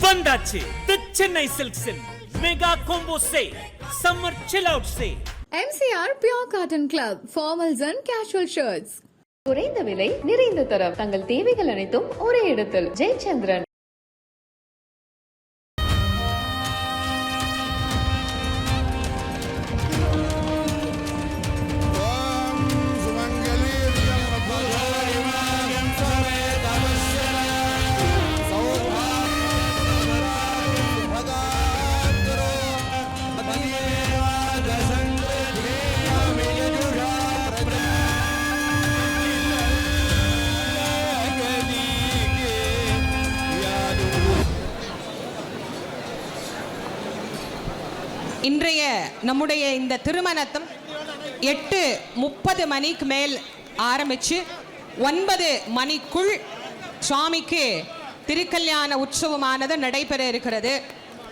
வந்தாச்சு தி சென்னை சில்க்ஸின் mega combo sale, summer chill out sale. MCR Pure Cotton Club, formals and casual shirts. குறைந்த விலை, நிறைந்த தரம், தங்கள் தேவைகள் அனைத்தும் ஒரே இடத்தில். ஜெயச்சந்திரன். இன்றைய நம்முடைய இந்த திருமணத்தம் 8:30 மணிக்கு மேல் ஆரம்பித்து 9 மணிக்குள் சுவாமிக்கு திருக்கல்யாண உற்சவமானது நடைபெற இருக்கிறது.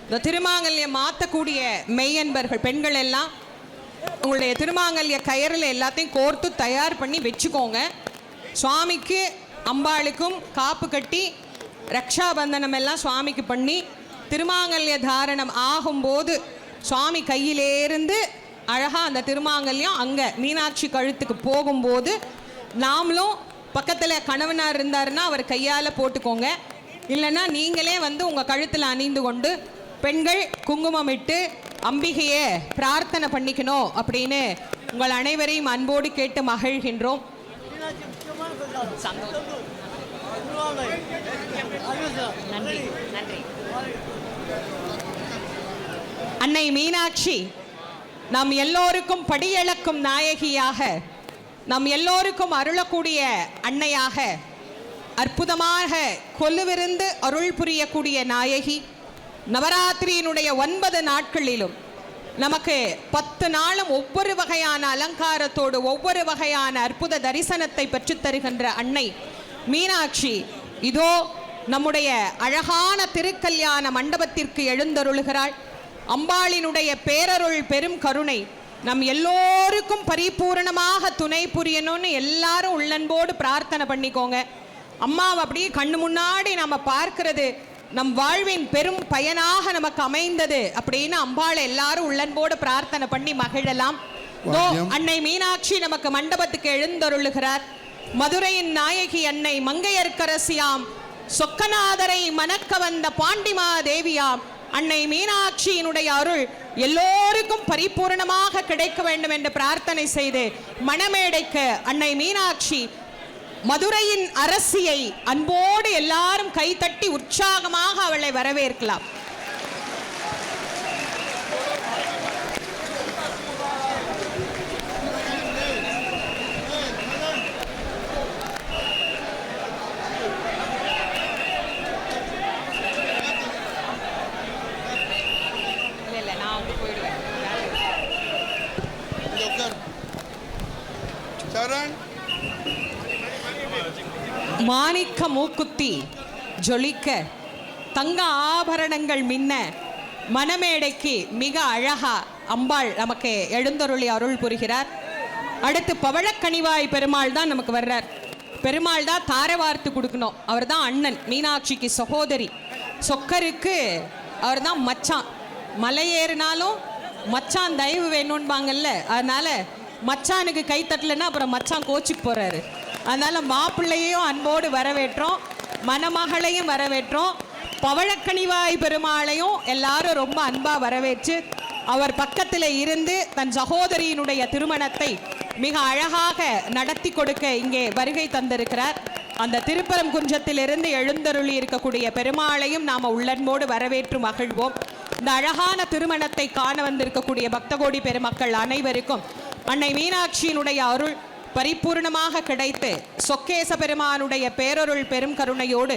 இந்த திருமாங்கல்யம் மாற்றக்கூடிய மெய்யன்பர்கள் பெண்கள் எல்லாம் உங்களுடைய திருமாங்கல்ய கயிறில் எல்லாத்தையும் கோர்த்து தயார் பண்ணி வச்சுக்கோங்க. சுவாமிக்கு அம்பாளுக்கும் காப்பு கட்டி ரக்ஷாபந்தனம் எல்லாம் சுவாமிக்கு பண்ணி திருமாங்கல்ய தாரணம் ஆகும்போது சுவாமி கையிலேருந்து அழகாக அந்த திருமாங்கல்யம் அங்கே மீனாட்சி கழுத்துக்கு போகும்போது நாமளும் பக்கத்தில் கணவனார் இருந்தாருன்னா அவர் கையால் போட்டுக்கோங்க. இல்லைன்னா நீங்களே வந்து உங்கள் கழுத்தில் அணிந்து கொண்டு பெண்கள் குங்குமம் இட்டு அம்பிகையை பிரார்த்தனை பண்ணிக்கணும் அப்படின்னு உங்கள் அனைவரையும் அன்போடு கேட்டு மகிழ்கின்றோம். நன்றி நன்றி. அன்னை மீனாட்சி நம் எல்லோருக்கும் படியளக்கும் நாயகியாக, நம் எல்லோருக்கும் அருளக்கூடிய அன்னையாக, அற்புதமாக கொலுவிருந்து அருள் புரியக்கூடிய நாயகி. நவராத்திரியினுடைய 9 நாட்களிலும் நமக்கு 10 நாளும் ஒவ்வொரு வகையான அலங்காரத்தோடு ஒவ்வொரு வகையான அற்புத தரிசனத்தை பெற்றுத் தருகின்ற அன்னை மீனாட்சி இதோ நம்முடைய அழகான திருக்கல்யாண மண்டபத்திற்கு எழுந்தருளுகிறாள். அம்பாளினுடைய பேரருள் பெரும் கருணை நம் எல்லோருக்கும் பரிபூரணமாக துணை புரியணும்னு எல்லாரும் உள்ளன்போடு பிரார்த்தனை பண்ணிக்கோங்க. அம்மாவை அப்படியே கண்ணு முன்னாடி நம்ம பார்க்கிறது நம் வாழ்வின் பெரும் பயனாக நமக்கு அமைந்தது அப்படின்னு அம்பாளை எல்லாரும் உள்ளன்போடு பிரார்த்தனை பண்ணி மகிழலாம். அன்னை மீனாட்சி நமக்கு மண்டபத்துக்கு எழுந்தருளுகிறார். மதுரையின் நாயகி அன்னை மங்கையர்க்கரசியாம் சொக்கநாதரை மணக்க வந்த பாண்டிமா தேவியாம் அன்னை மீனாட்சியினுடைய அருள் எல்லோருக்கும் பரிபூர்ணமாக கிடைக்க வேண்டும் என்று பிரார்த்தனை செய்து மணமேடைக்கு அன்னை மீனாட்சி மதுரையின் அரசியை அன்போடு எல்லாரும் கைதட்டி உற்சாகமாக அவளை வரவேற்கலாம். மாணிக்க மூக்குத்தி ஜொலிக்க, தங்க ஆபரணங்கள் மின்ன மணமேடைக்கு மிக அழகா அம்பாள் நமக்கு எழுந்தருளி அருள் புரிகிறார். அடுத்து பவழக்கணிவாய் பெருமாள் தான் நமக்கு வர்றார். பெருமாள் தான் தாரை வார்த்து கொடுக்கணும். அவர் தான் அண்ணன், மீனாட்சிக்கு சகோதரி. சொக்கருக்கு அவர் தான் மச்சான். மலை ஏறினாலும் மச்சான் தயவு வேணும்பாங்கல்ல, அதனால மச்சானுக்கு கை தட்டலைன்னா அப்புறம் மச்சான் கோச்சிக்கு போறாரு. அதனால மாப்பிள்ளையும் அன்போடு வரவேற்றோம், மணமகளையும் வரவேற்றோம், பவழக்கணிவாய் பெருமாளையும் எல்லாரும் ரொம்ப அன்பா வரவேற்று அவர் பக்கத்தில் இருந்து தன் சகோதரியினுடைய திருமணத்தை மிக அழகாக நடத்தி கொடுக்க இங்கே வருகை தந்திருக்கிறார். அந்த திருப்பரங்குன்றத்திலிருந்து எழுந்தருளி இருக்கக்கூடிய பெருமாளையும் நாம உள்ளன்போடு வரவேற்று மகிழ்வோம். இந்த அழகான திருமணத்தை காண வந்திருக்கக்கூடிய பக்தகோடி பெருமக்கள் அனைவருக்கும் அன்னை மீனாட்சியினுடைய அருள் பரிபூர்ணமாக கிடைத்து சொக்கேச பெருமானுடைய பேரருள் பெரும் கருணையோடு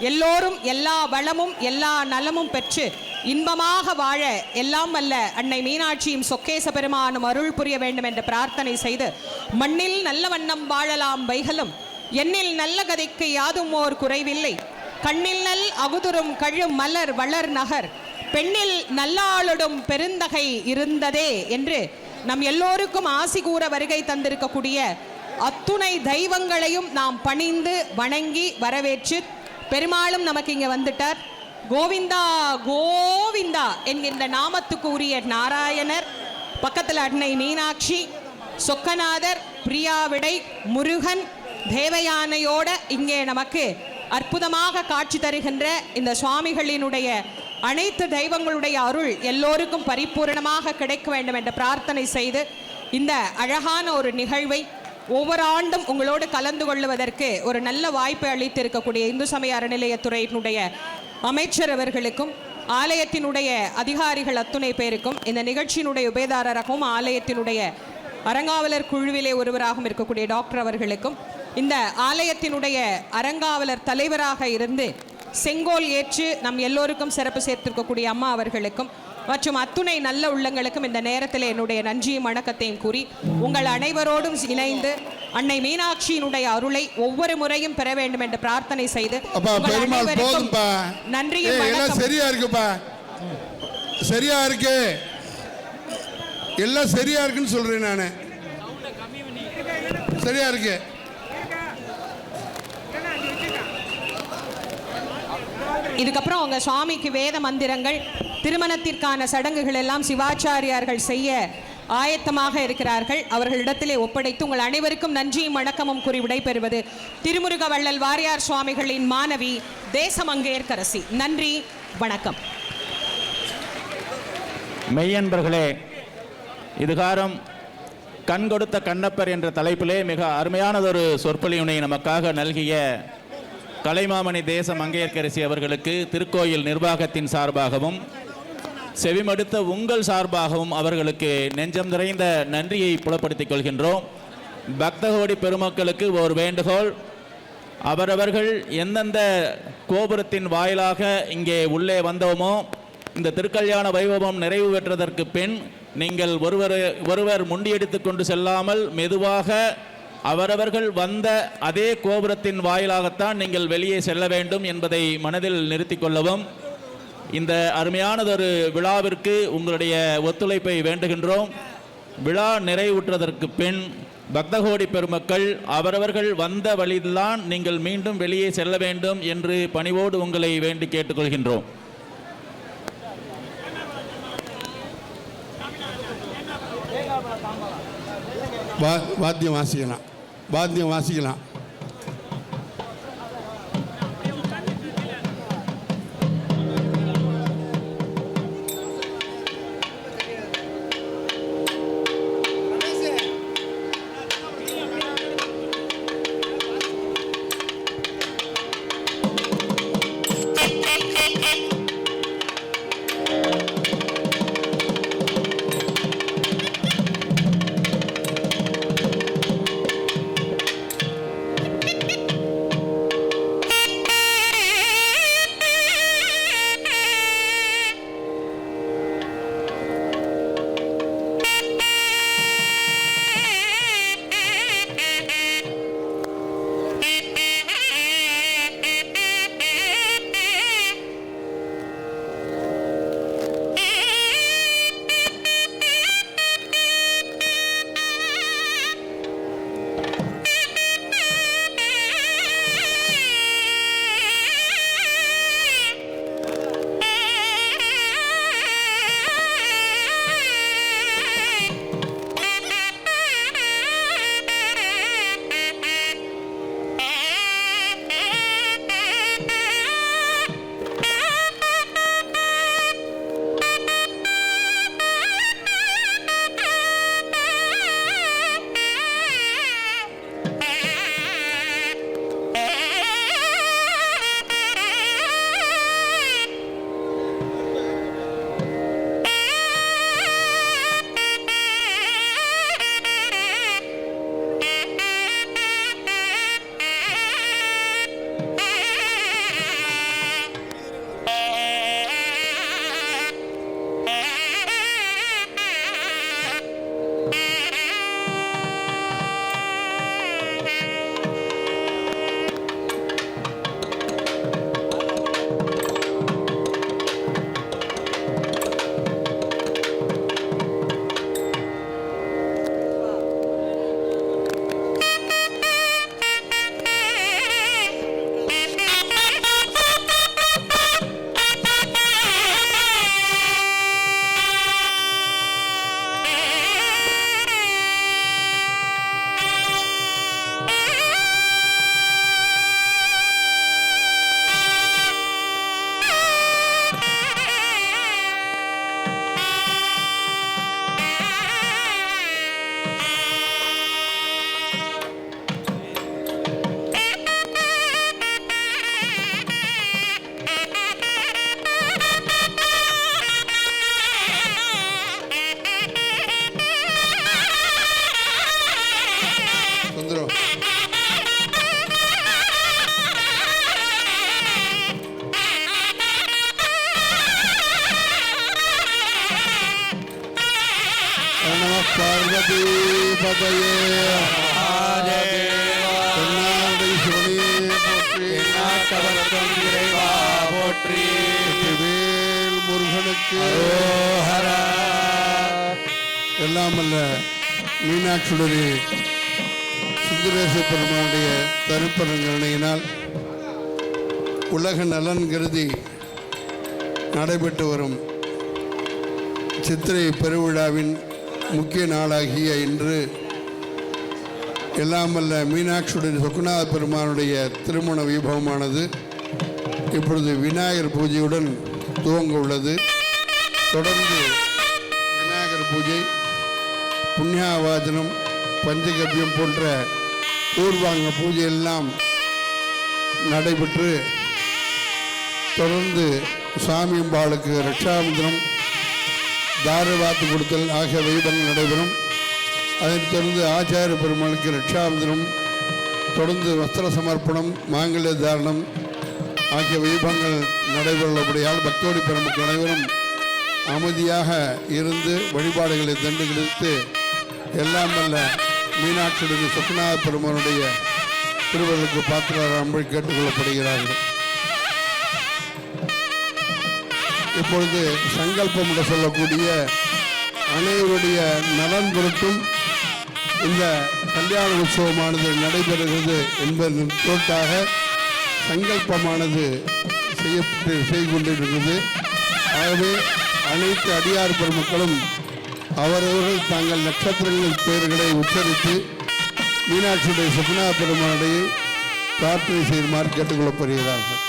எல்லோரும் எல்லா வளமும் எல்லா நலமும் பெற்று இன்பமாக வாழ எல்லாம் வல்ல அன்னை மீனாட்சியும் சொக்கேச பெருமானும் அருள் புரிய வேண்டும் என்று பிரார்த்தனை செய்து மண்ணில் நல்ல வண்ணம் வாழலாம் வைகளும் எண்ணில் நல்ல கதைக்கு யாதும் ஓர் குறைவில்லை கண்ணில் நல் அகுதுரும் கழும் மலர் வளர் நகர் பெண்ணில் நல்லாளுடும் பெருந்தகை இருந்ததே என்று நம் எல்லோருக்கும் ஆசி கூற வருகை தந்திருக்கக்கூடிய அத்துணை தெய்வங்களையும் நாம் பணிந்து வணங்கி வரவேற்று பெருமாளும் நமக்கு இங்கே வந்துட்டார். கோவிந்தா கோவிந்தா என்கின்ற நாமத்துக்கு உரிய நாராயணர், பக்கத்தில் அன்னை மீனாட்சி, சொக்கநாதர், பிரியாவிடை, முருகன், தேவயானையோட இங்கே நமக்கு அற்புதமாக காட்சி தருகின்ற இந்த சுவாமிகளினுடைய அனைத்து தெய்வங்களுடைய அருள் எல்லோருக்கும் பரிபூரணமாக கிடைக்க வேண்டும் என்ற பிரார்த்தனை செய்து இந்த அழகான ஒரு நிகழ்வை ஒவ்வொரு ஆண்டும் உங்களோடு கலந்து கொள்வதற்கு ஒரு நல்ல வாய்ப்பை அளித்திருக்கக்கூடிய இந்து சமய அறநிலையத்துறையினுடைய அமைச்சர் அவர்களுக்கும் ஆலயத்தினுடைய அதிகாரிகள் அத்துணை பேருக்கும், இந்த நிகழ்ச்சியினுடைய உபேதாரராகவும் ஆலயத்தினுடைய அறங்காவலர் குழுவிலே ஒருவராகவும் இருக்கக்கூடிய டாக்டர் அவர்களுக்கும், இந்த ஆலயத்தினுடைய அறங்காவலர் தலைவராக இருந்து செங்கோல் ஏற்று நம் எல்லோருக்கும் சிறப்பு சேர்த்திருக்கக்கூடிய அம்மா அவர்களுக்கும் மற்றும் அத்துணை நல்ல உள்ளங்களுக்கும் இந்த நேரத்தில் என்னுடைய நன்றியும் வணக்கத்தையும் கூறி உங்கள் அனைவரோடும் இணைந்து அன்னை மீனாட்சியினுடைய அருளை ஒவ்வொரு முறையும் பெற வேண்டும் என்று பிரார்த்தனை செய்து நன்றியும் சரியா இருக்குப்பா, சரியா இருக்கு, எல்லாம் சரியா இருக்குன்னு சொல்றேன் நானு. சரியா இருக்கு. இதுக்கப்புறம் உங்க சுவாமிக்கு வேத மந்திரங்கள், திருமணத்திற்கான சடங்குகள் எல்லாம் சிவாச்சாரியார்கள் செய்ய ஆயத்தமாக இருக்கிறார்கள். அவர்களிடத்திலே ஒப்படைத்து உங்கள் அனைவருக்கும் நன்றியும் வணக்கமும் கூறி விடைபெறுவது திருமுருக வள்ளல் வாரியார் சுவாமிகளின் மாணவி தேசமங்கையர்க்கரசி. நன்றி, வணக்கம். மெய்யன்பர்களே, இதுகாரம் கண் கொடுத்த கண்ணப்பர் என்ற தலைப்பிலே மிக அருமையானதொரு சொற்பொழிவினை நமக்காக நல்கிய கலைமாமணி தேச மங்கையர்க்கரசி அவர்களுக்கு திருக்கோயில் நிர்வாகத்தின் சார்பாகவும் செவிமடுத்த உங்கள் சார்பாகவும் அவர்களுக்கு நெஞ்சம் நிறைந்த நன்றியை புலப்படுத்திக் கொள்கின்றோம். பக்தகோடி பெருமக்களுக்கு ஒரு வேண்டுகோள், அவரவர்கள் எந்தெந்த கோபுரத்தின் வாயிலாக இங்கே உள்ளே வந்தோமோ இந்த திருக்கல்யாண வைபவம் நிறைவு பெற்றதற்கு பின் நீங்கள் ஒருவர் முண்டியடித்து கொண்டு செல்லாமல் மெதுவாக அவரவர்கள் வந்த அதே கோபுரத்தின் வாயிலாகத்தான் நீங்கள் வெளியே செல்ல வேண்டும் என்பதை மனதில் நிறுத்திக் கொள்ளவும். இந்த அருமையானதொரு விழாவிற்கு உங்களுடைய ஒத்துழைப்பை வேண்டுகின்றோம். விழா நிறைவுற்றதற்கு பின் பக்தகோடி பெருமக்கள் அவரவர்கள் வந்த வழியில்தான் நீங்கள் மீண்டும் வெளியே செல்ல வேண்டும் என்று பணிவோடு உங்களை வேண்டி கேட்டுக்கொள்கின்றோம். வாத்தியம் வாசிக்கலாம், வாத்தியம் வாசிக்கலாம். பார்வதி பதையே தென்னாடுடைய சிவனே போற்றி வேல் முருகனுக்கு எல்லாம் அல்ல மீனாட்சியுடைய சுந்தரேச பெருமானுடைய தருப்பரங்கரணையினால் உலக நலன் கருதி நடைபெற்று வரும் சித்திரை பெருவிழாவின் முக்கிய நாளாகிய இன்று எல்லாம் வல்ல மீனாட்சியுடைய சொக்குநாத பெருமானுடைய திருமண வைபவமானது இப்பொழுது விநாயகர் பூஜையுடன் துவங்க உள்ளது. தொடர்ந்து விநாயகர் பூஜை, புண்ணியாவாதனம், பஞ்சகவ்யம் போன்ற பூர்வாங்க பூஜையெல்லாம் நடைபெற்று தொடர்ந்து சாமியம்பாளுக்கு ரட்சாபந்தனம், தாரவாத்து கொடுத்தல் ஆகிய வைபவங்கள் நடைபெறும். அதைத் தொடர்ந்து ஆச்சாரிய பெருமாளுக்கு ரட்சாபந்தனம், தொடர்ந்து வஸ்திர சமர்ப்பணம், மாங்கல்ய தாரணம் ஆகிய வைபவங்கள் நடைபெறவுள்ளபடியால் பக்தோடி பெருமக்கள் அனைவரும் அமைதியாக இருந்து வழிபாடுகளை தண்டுகளித்து எல்லாம் வல்ல மீனாட்சியுடைய சொக்குநாத பெருமானுடைய திருவள்ளுக்கு பாத்திரங்கள் கேட்டுக்கொள்ளப்படுகிறார்கள். இப்பொழுது சங்கல்பம் என்று சொல்லக்கூடிய அனைவருடைய நலன் பொருட்டும் இந்த கல்யாண உற்சவமானது நடைபெறுகிறது என்பதன் பொருட்டாக சங்கல்பமானது செய்து கொண்டிருக்கிறது. ஆகவே அனைத்து அடியார் பெருமக்களும் அவரவர்கள் தாங்கள் நட்சத்திரங்கள் பெயர்களை உச்சரித்து மீனாட்சியுடைய சொக்குநாத பெருமானுடைய பிரார்த்தனை செய்யுமாறு கேட்டுக்கொள்ளப்படுகிறார்கள்.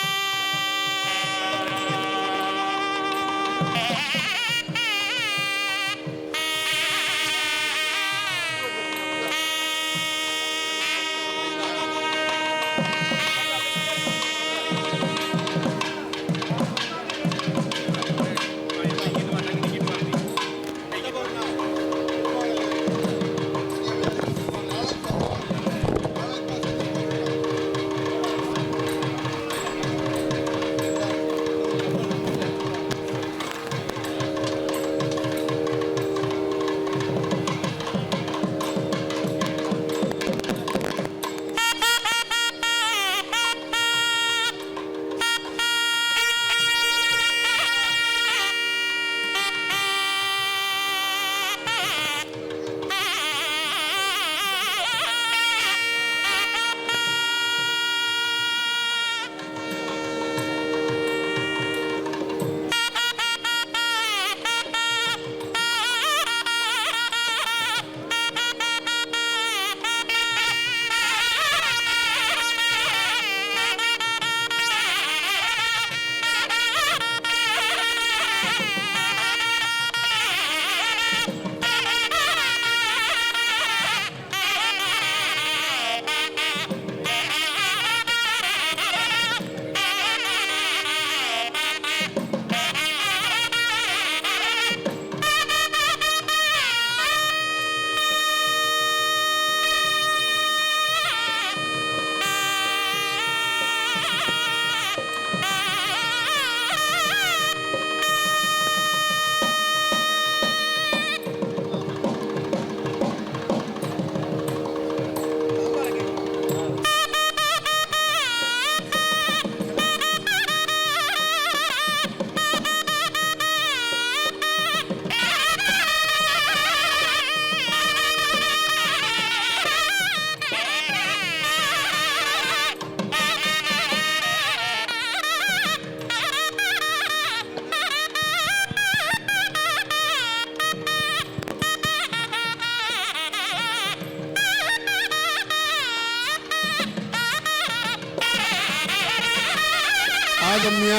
आगम्य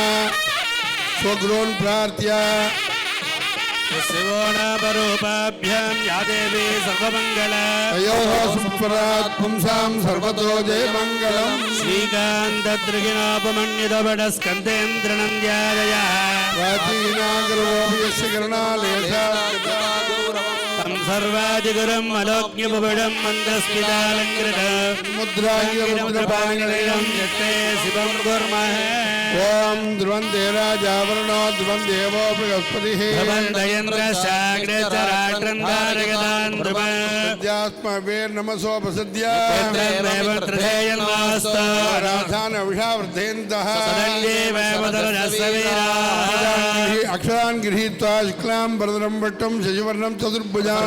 स्वगृहं प्रार्थ्य शिवोणापरूपाभ्यां या देवी सर्वमङ्गल अयोः सुप्रात् पुंसां सर्वतो जयमङ्गलम् श्रीकान्तद्रिगिणोपमन्युतपडस्कन्देन्द्रनन्द्यादयः प्राचीनाग्रवोऽपि यस्य करणालेशा तं सर्वादिगुरुम् अलोक्यपुबिडं मन्त्रस्मितालङ्कृत मुद्राङ्गमुद्रपाणिनयं यत्ते शिवं कुर्मः ओम ध्रुवन्ते राजावरणो ध्रुवं देवो बृहस्पतिः सद्यास्मवेर्नमसोपसद्या राधानविषावृद्धेन्तः अक्षरान् गृहीत्वा शुक्लां वरदं वट्टं शशिवर्णं चतुर्भुजां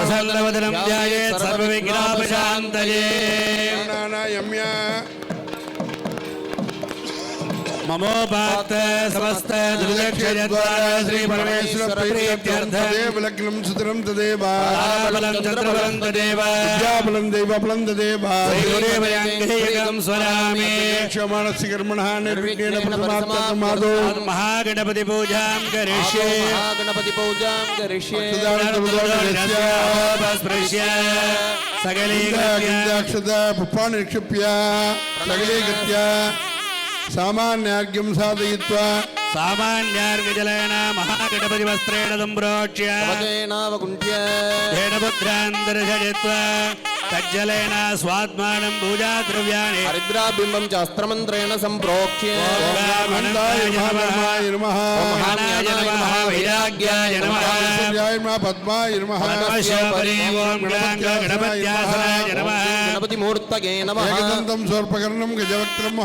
यम्या ममोपात समस्त दुर्दक्षद्वारा श्री परमेश्वर प्रीत्यर्थं देवलग्नं सुतरं तदेव बलं चन्द्रबलं तदेव विद्याबलं देवबलं तदेव श्रीदेवयाङ्गेयकं स्वरामि क्षमाणस्य कर्मणः निर्विघ्नेन परमात्ममादो महागणपति पूजां करिष्ये गणपति पूजां करिष्ये स्पृश्य सकले अक्षता पुष्पाणि निक्षिप्य सकले गत्य सामान्यार्घ्यं साधयित्वा सामान्यार्घजलेन महागणपति वस्त्रेण सम्प्रोक्ष्य धेनुपुत्रान् दर्शयित्वा तज्जलेन स्वात्मानं पूजाद्रव्याणि हरिद्राबिम्बं च अस्त्रमन्त्रेण सम्प्रोक्ष्य महाय नमः वैराग्याय नमः पद्माय नमः गणपत्यासनाय नमः गणपतिमूर्तये नमः एकदन्तं सर्पकर्णं गजवक्त्रं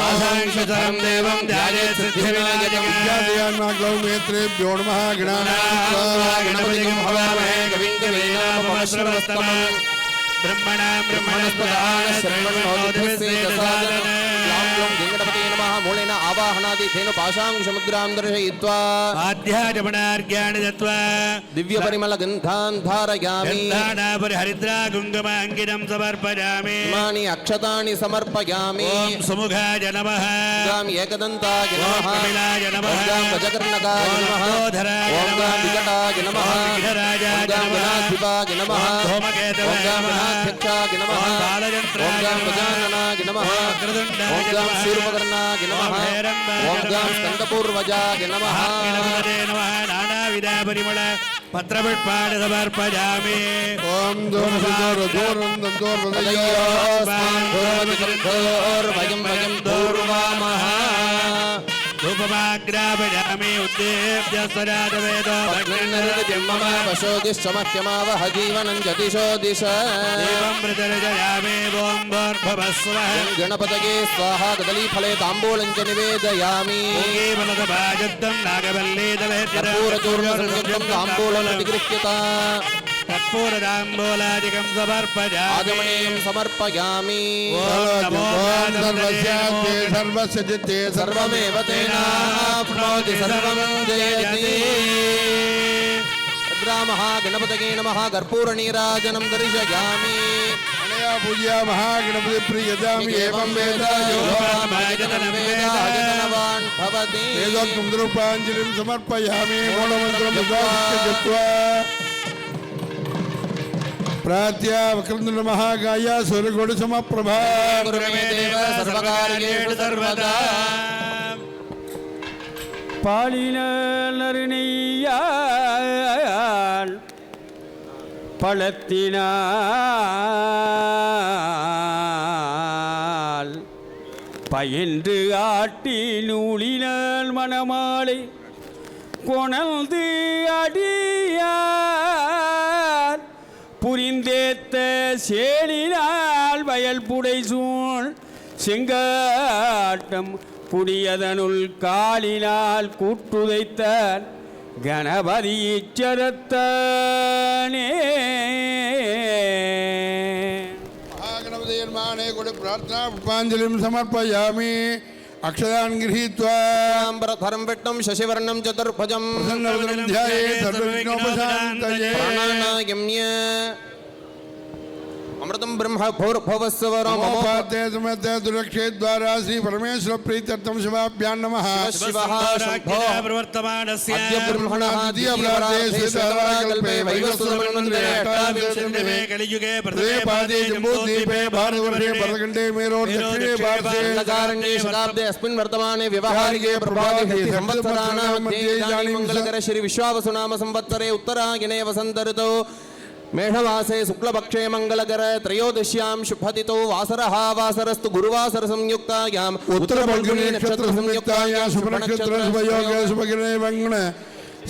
आसांशतरं देवं ध्यायेत् सिद्धिविनायकं मेत्रेभ्यो नमः गणपतिं हवामहे कविं कवीनामश्रवस्तमम् ब्रह्मणां गणपते नमः मूलेन आवाहनादि धेनु पाशांशमुद्रां दर्शयित्वा आध्याचमनार्घ्याणि दत्त्वा दिव्यपरिमलगन्धान् धारयामि हरिद्रा कुङ्कुमाङ्गिनं समर्पयामि इमानि अक्षतानि समर्पयामि ॐ सुमुखाय नमः ॐ एकदन्ताय नमः कपिलाय नमः ॐ गजकर्णकाय नमः धराय ॐ विकटाय नमः विघ्नराजाय ॐ गणाधिपाय नमः धूमकेतवे ॐ गणाध्यक्षाय नमः बालयन्त्राय ॐ गजाननाय नमः कृदुण्डाय ॐ शूर्पकर्णाय नमः ॐ स्कन्दपूर्वजाय नमः नमः नानाविधपरिमळ पत्रपुष्पाणि समर्पयामि ओम वयं दूर्वामः धूपमाग्रापयामि उद्देश्य स्वराजवेदो मम वशोदिश्चमह्यमावह जीवनं जतिशो दिश देवं प्रचर्जयामि ॐ भूर्भुवस्सुवः गणपतये स्वाहा कदलीफले ताम्बूलं च निवेदयामि बलदभाजद्धं कर्पूरचूर्णसंयुक्तं ताम्बूलं अधिगृह्यता कर्पूरताम्बूलादिकं समर्पयामि आगमनीयं समर्पयामि सर्वस्य चित्ते सर्वमेव तेनाप्नोति सर्वं जयति महागणपतये नमः कर्पूरनीराजनं दर्शयामि अनया पूज्या महागणपति प्रियजामि एवं वेद वेदाजनवान् भवति वेदोक्तं द्रुपाञ्जलिं समर्पयामि मूलमन्त्रं जप्त्वा प्रार्थ्य वक्रतुण्ड महाकाय सूर्यकोटिसमप्रभा गुरुमे देव सर्वकार्येषु सर्वदा பாலினருணையால் பழத்தினால் பயின்று ஆட்டி நூலினால் மணமாலை கொணர்ந்து அடியார் புரிந்தேத்த சேலினால் வயல் புடைசூழ் செங்காட்டம் புடியதனுள் காலினால் கூட்டுதைத்தான் கணபதி இச்சரத்தானே महागणपतिर्माणे कोटि प्रार्थना पुष्पाञ्जलिं समर्पयामि अक्षरान् गृहीत्वा धरं विष्णुं शशिवर्णं चतुर्भुजं प्रसन्नवदनं ध्यायेत् सर्वविघ्नोपशान्तये प्राणानायम्य अमृतं ब्रह्म भूर्भुवस्सुवरं ममोपाते समते दुर्लक्षे द्वारा श्री परमेश्वर प्रीत्यर्थं शिवाभ्यां नमः शिवः शम्भो प्रवर्तमानस्य अद्य ब्रह्मणः द्वितीयप्रार्थे श्रीधराकल्पे वैवस्वतमन्वन्तरे अष्टाविंशतितमे कलियुगे प्रदेपादे जम्बूद्वीपे भारतवर्षे भरतखण्डे मेरोर् दक्षिणे भारते कारण्ये शताब्दे अस्मिन् वर्तमाने व्यवहारिके प्रभाते संवत्सराणां मध्ये इदानीं मङ्गलकर श्री विश्वावसु नाम संवत्सरे उत्तरायणे वसन्त ऋतौ मेषमासे शुक्लपक्षे मंगलकर त्रयोदश्यां शुभतिथौ वासरः वासरस्तु गुरुवासर संयुक्तायां उत्तर फाल्गुनी नक्षत्र संयुक्तायां शुभ नक्षत्र शुभयोगे शुभगिरे वंगण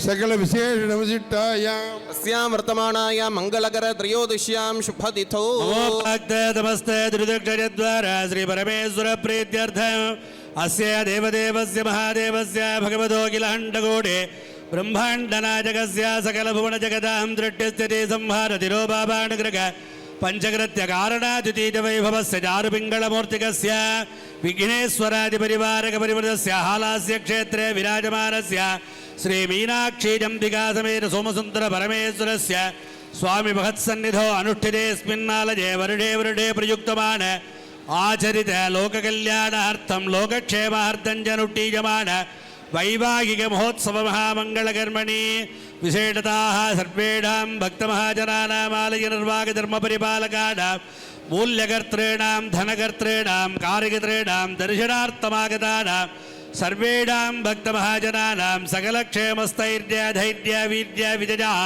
सकल विशेष विशिष्टायां अस्यां वर्तमानायां मंगलकर त्रयोदश्यां शुभतिथौ नमस्ते त्रिदक्षद्वारा श्री परमेश्वर प्रीत्यर्थम् अस्य देवदेवस्य महादेवस्य भगवतो किलहण्डकोटे ब्रह्माण्डनायकस्य सकलभुवनजगदां दृष्टिस्थिति संहारतिरोपाबाणग्रह पंचकृत्य कारणाद्वितीयवैभवस्य चारुपिङ्गलमूर्तिकस्य विघ्नेश्वरादिपरिवारकपरिवृतस्य हालास्य क्षेत्रे विराजमानस्य श्री मीनाक्षीजम्बिका समेत सोमसुन्दर परमेश्वरस्य स्वामी महत्सन्निधौ अनुष्ठितेऽस्मिन्नालये वर्षे वर्षे प्रयुक्तमान आचरित लोककल्याणार्थं लोकक्षेमार्थं च अनुष्ठीयमान वैवाहिक महोत्सव महामंगलकर्मणि विशेषताः सर्वेषां भक्तमहाजनानाम् आलय निर्वाहक धर्मपरिपालकानां मूल्यकर्तॄणां धनकर्तॄणां कार्यकर्तॄणां दर्शनार्थमागतानां सर्वेषां भक्तमहाजनानां सकलक्षेमस्थैर्य धैर्य वीर्य विजयः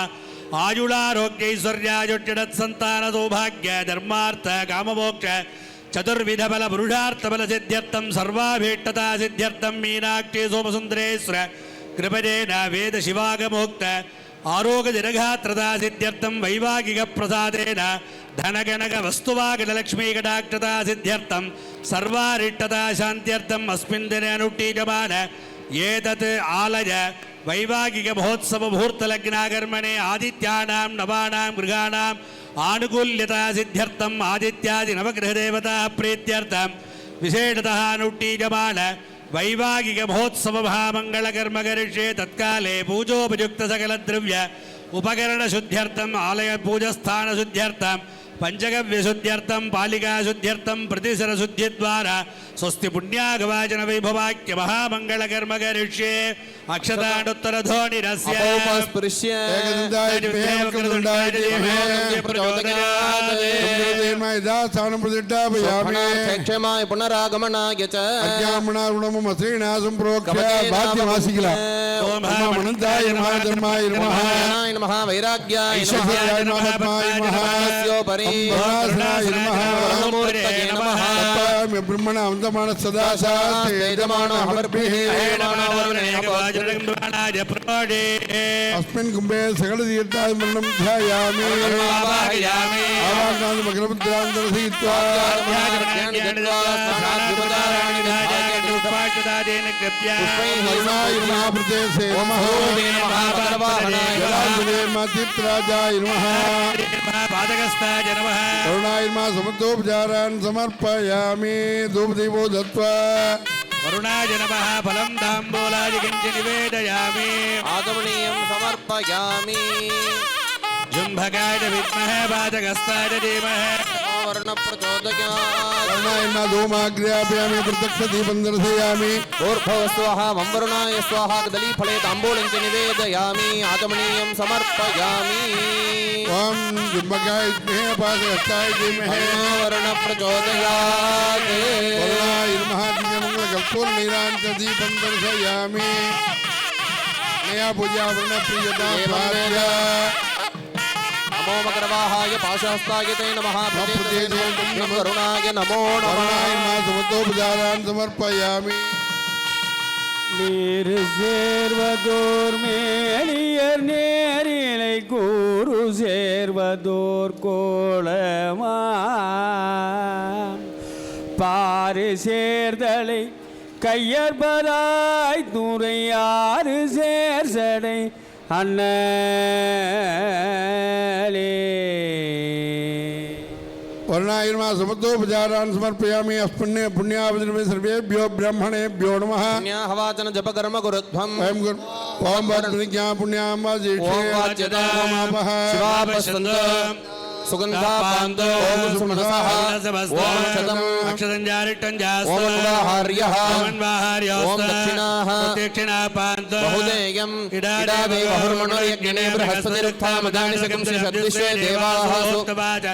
आयुरारोग्यैश्वर्यायुष्यसन्तान सौभाग्य धर्मार्थ काममोक्ष चतुर्विध बल पुरुषार्थ बल सिद्ध्यर्थम सर्वाभीष्टता सिद्ध्यर्थम मीनाक्षी सोमसुंदरेश्वर कृपजेन वेद शिवागमोक्त आरोग्य दीर्घात्रता सिद्ध्यर्थम वैवाहिक प्रसादेन धनगणक वस्तुवागण लक्ष्मी कटाक्षता सिद्ध्यर्थम सर्वारिष्टता शान्त्यर्थम अस्मिन् दिने अनुष्ठीयमान एतत् आलय वैवाहिक महोत्सव मुहूर्तलग्नाकर्मणे आदित्यानां नवानां गृहाणां आनुकूल्यता सिद्ध्यर्थम आदित्यादि नवग्रहदेवता प्रीत्यर्थम विशेषतः अनुष्ठीयमान वैवाहिक महोत्सव महामंगलकर्म करिष्ये तत्काले पूजोपयुक्त सकल द्रव्य उपकरण शुद्ध्यर्थम आलय पूजस्थान शुद्ध्यर्थम पंचगव्य शुद्ध्यर्थम पालिका शुद्ध्यर्थम प्रतिसर शुद्धि द्वारा स्वस्ति पुण्यागवाचन वैभवाक्य महामंगलकर्म करिष्ये अक्षतानुत्तर ध्वनिरस्य स्पृश्य क्षेमाय पुनरागमनाय च नमः वैराग्याय नमः ब्रह्मण अंतमान सदा अस्मिन् कुंभे सकल तीर्थामरणं ध्यायामि आवाहनादि मकरमुद्रान्तरसहित्वा महाप्रदेशे नमः तीर्थराजाय नमः करुणाय नमः समस्तोपचारान् समर्पयामि धूपदीपो दत्त्वा वरुणाय नमः फलं ताम्बूलाय किञ्चित् निवेदयामि आगमनीयं समर्पयामि जुम्भकाय विद्महे वाचकस्ताय धीमहि वर्णप्रचोदयात् धूमाग्र्यापयामि प्रत्यक्षदीपं दर्शयामि ऊर्ध्वस्वाहा वरुणाय स्वाहा कदलीफले ताम्बूलं च निवेदयामि आगमनीयं समर्पयामि ओम जुम्बकाय विद्महे वाचकस्ताय धीमहि वर्णप्रचोदयात् वर्णाय नमः दिव्यमङ्गलकल्पूर्णीराञ्च दर्शयामि नया पूजा वर्णप्रियता नमो मकरवाहाय पाशहस्ताय ते नमः करुणाय नमो नमः समस्तोपचारान् समर्पयामि நீர் சேர்வதோர் மேலியர் நேரிலை கூறு சேர்வதோர் கோலமா பாரு சேர்தலை கையற்பராய் துறையாறு சேர்சடை அண்ணலே वर्णाय नमः समस्तोपचारान् समर्पयामि अस्मिन् पुण्यावदिने सर्वेभ्यो ब्राह्मणेभ्यो नमः पुण्याहवाचन जप कर्म गुरुध्वम् ओम प्रतिज्ञा पुण्यां वाजिष्ये सुगंधापान्तो ओम सुमनसः ओम शतम् अक्षतञ्जारिष्टञ्जास्तु ओम वाहार्यः ओम दक्षिणाः दक्षिणापान्तो बहुदेयम् इडादेव हर्मणोर्यज्ञने बृहस्पतिरुत्थामदानि सकंसि सद्विश्वे देवाः सूक्तवाच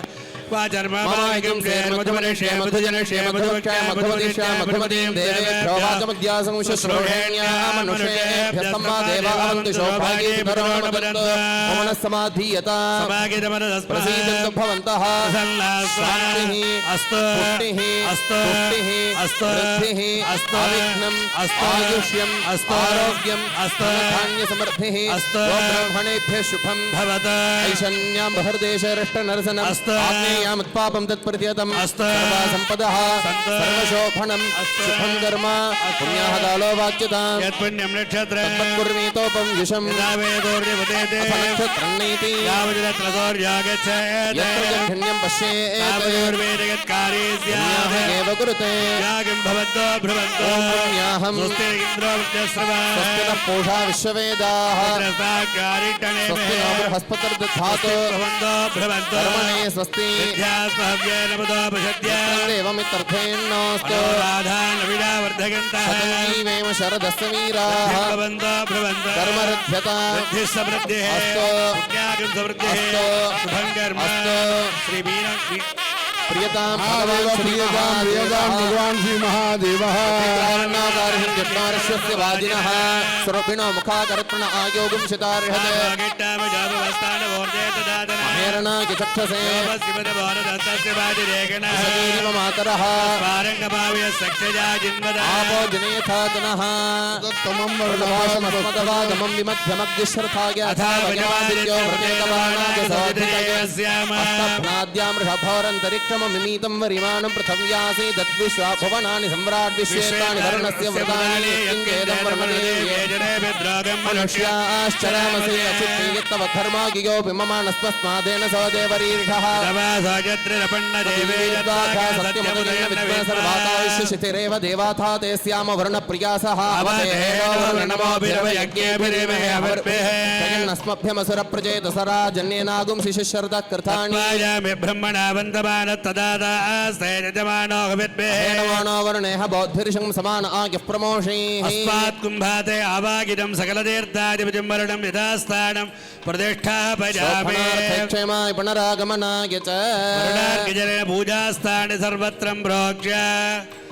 मामायिकं श्रेय मधुमनिष्ये मधुजनिष्ये मधुवक्ष्ये मधुमदिष्ये मधुमदीं देवेभ्यो वाचमद्यासं शुश्रूषेण्यामनुषेभ्यस्तं मा देवावन्तु शोभागे पितरोणवन्तु ममनस्समाधीयता प्रसीदन्तु भवन्तः पुष्टिः वृद्धिः आविघ्नम् आयुष्यम् आरोग्यम् धान्यसमृद्धिः ब्राह्मणेभ्यः शुभं भवतु ऐशन्यां बहिर्देशरष्टनरसनम् आग्नेयामुत्पापं तत्प्रत्यतम् सर्वसम्पदः सर्वशोभनं शुभं कर्म पुण्याः कालो वाच्यताम् यत्पुण्यं नक्षत्र तत्कुर्मीतोपं युषं नक्षत्रन्नीति यत्र जघन्यं पश्येत् एव कुरुते पुण्याहं स्वस्ति नः पूषा विश्ववेदाः स्वस्ति नो बृहस्पतिर्दधातु कर्मणे स्वस्ति देवमित्यर्थेन्नोऽस्तु शतमीवेम शरदस्य वीराः कर्मरध्यता प्रियतां भगवान श्री महादेवः जन्मारश्वस्य वाजिनः स्वरूपिणो मुखाकर्पण आयोगं शितार्हते हेरणाकिचक्षसे मातरः आपो जनेथा जनः तमं विमध्यमग्निश्रथाय मिमीतं वरिमाणं पृथिव्यासि तद्विश्वा भुवनानि सम्राट् विश्वेतानि वर्णस्य व्रतानि किङ्केदं वर्णदेव्येजनेभिद्रागं मनुष्याश्चरामसि अचित्तव धर्मागियोऽपि ममानस्मस्मादेन स देवरीर्षः सर्वाताविश्यशिथिरेव देवाथा ते स्याम वर्णप्रियासः अस्मभ्यमसुरप्रचेतसरा जन्येनागुं शिशिशरदः कृतानि ब्रह्मणा वन्दमान तदादास्तेजमानो हविद्भेणमानो वर्णेह बौद्धिर्षं समान आज्ञः प्रमोषैः अस्मात् कुम्भाते आवागिदं सकलतीर्थादिपतिमरणं यथास्थानं प्रतिष्ठापयामि क्षेमाय पुनरागमनाय च वर्णार्घ्यजलेन पूजास्थाने सर्वत्रं प्रोक्ष्य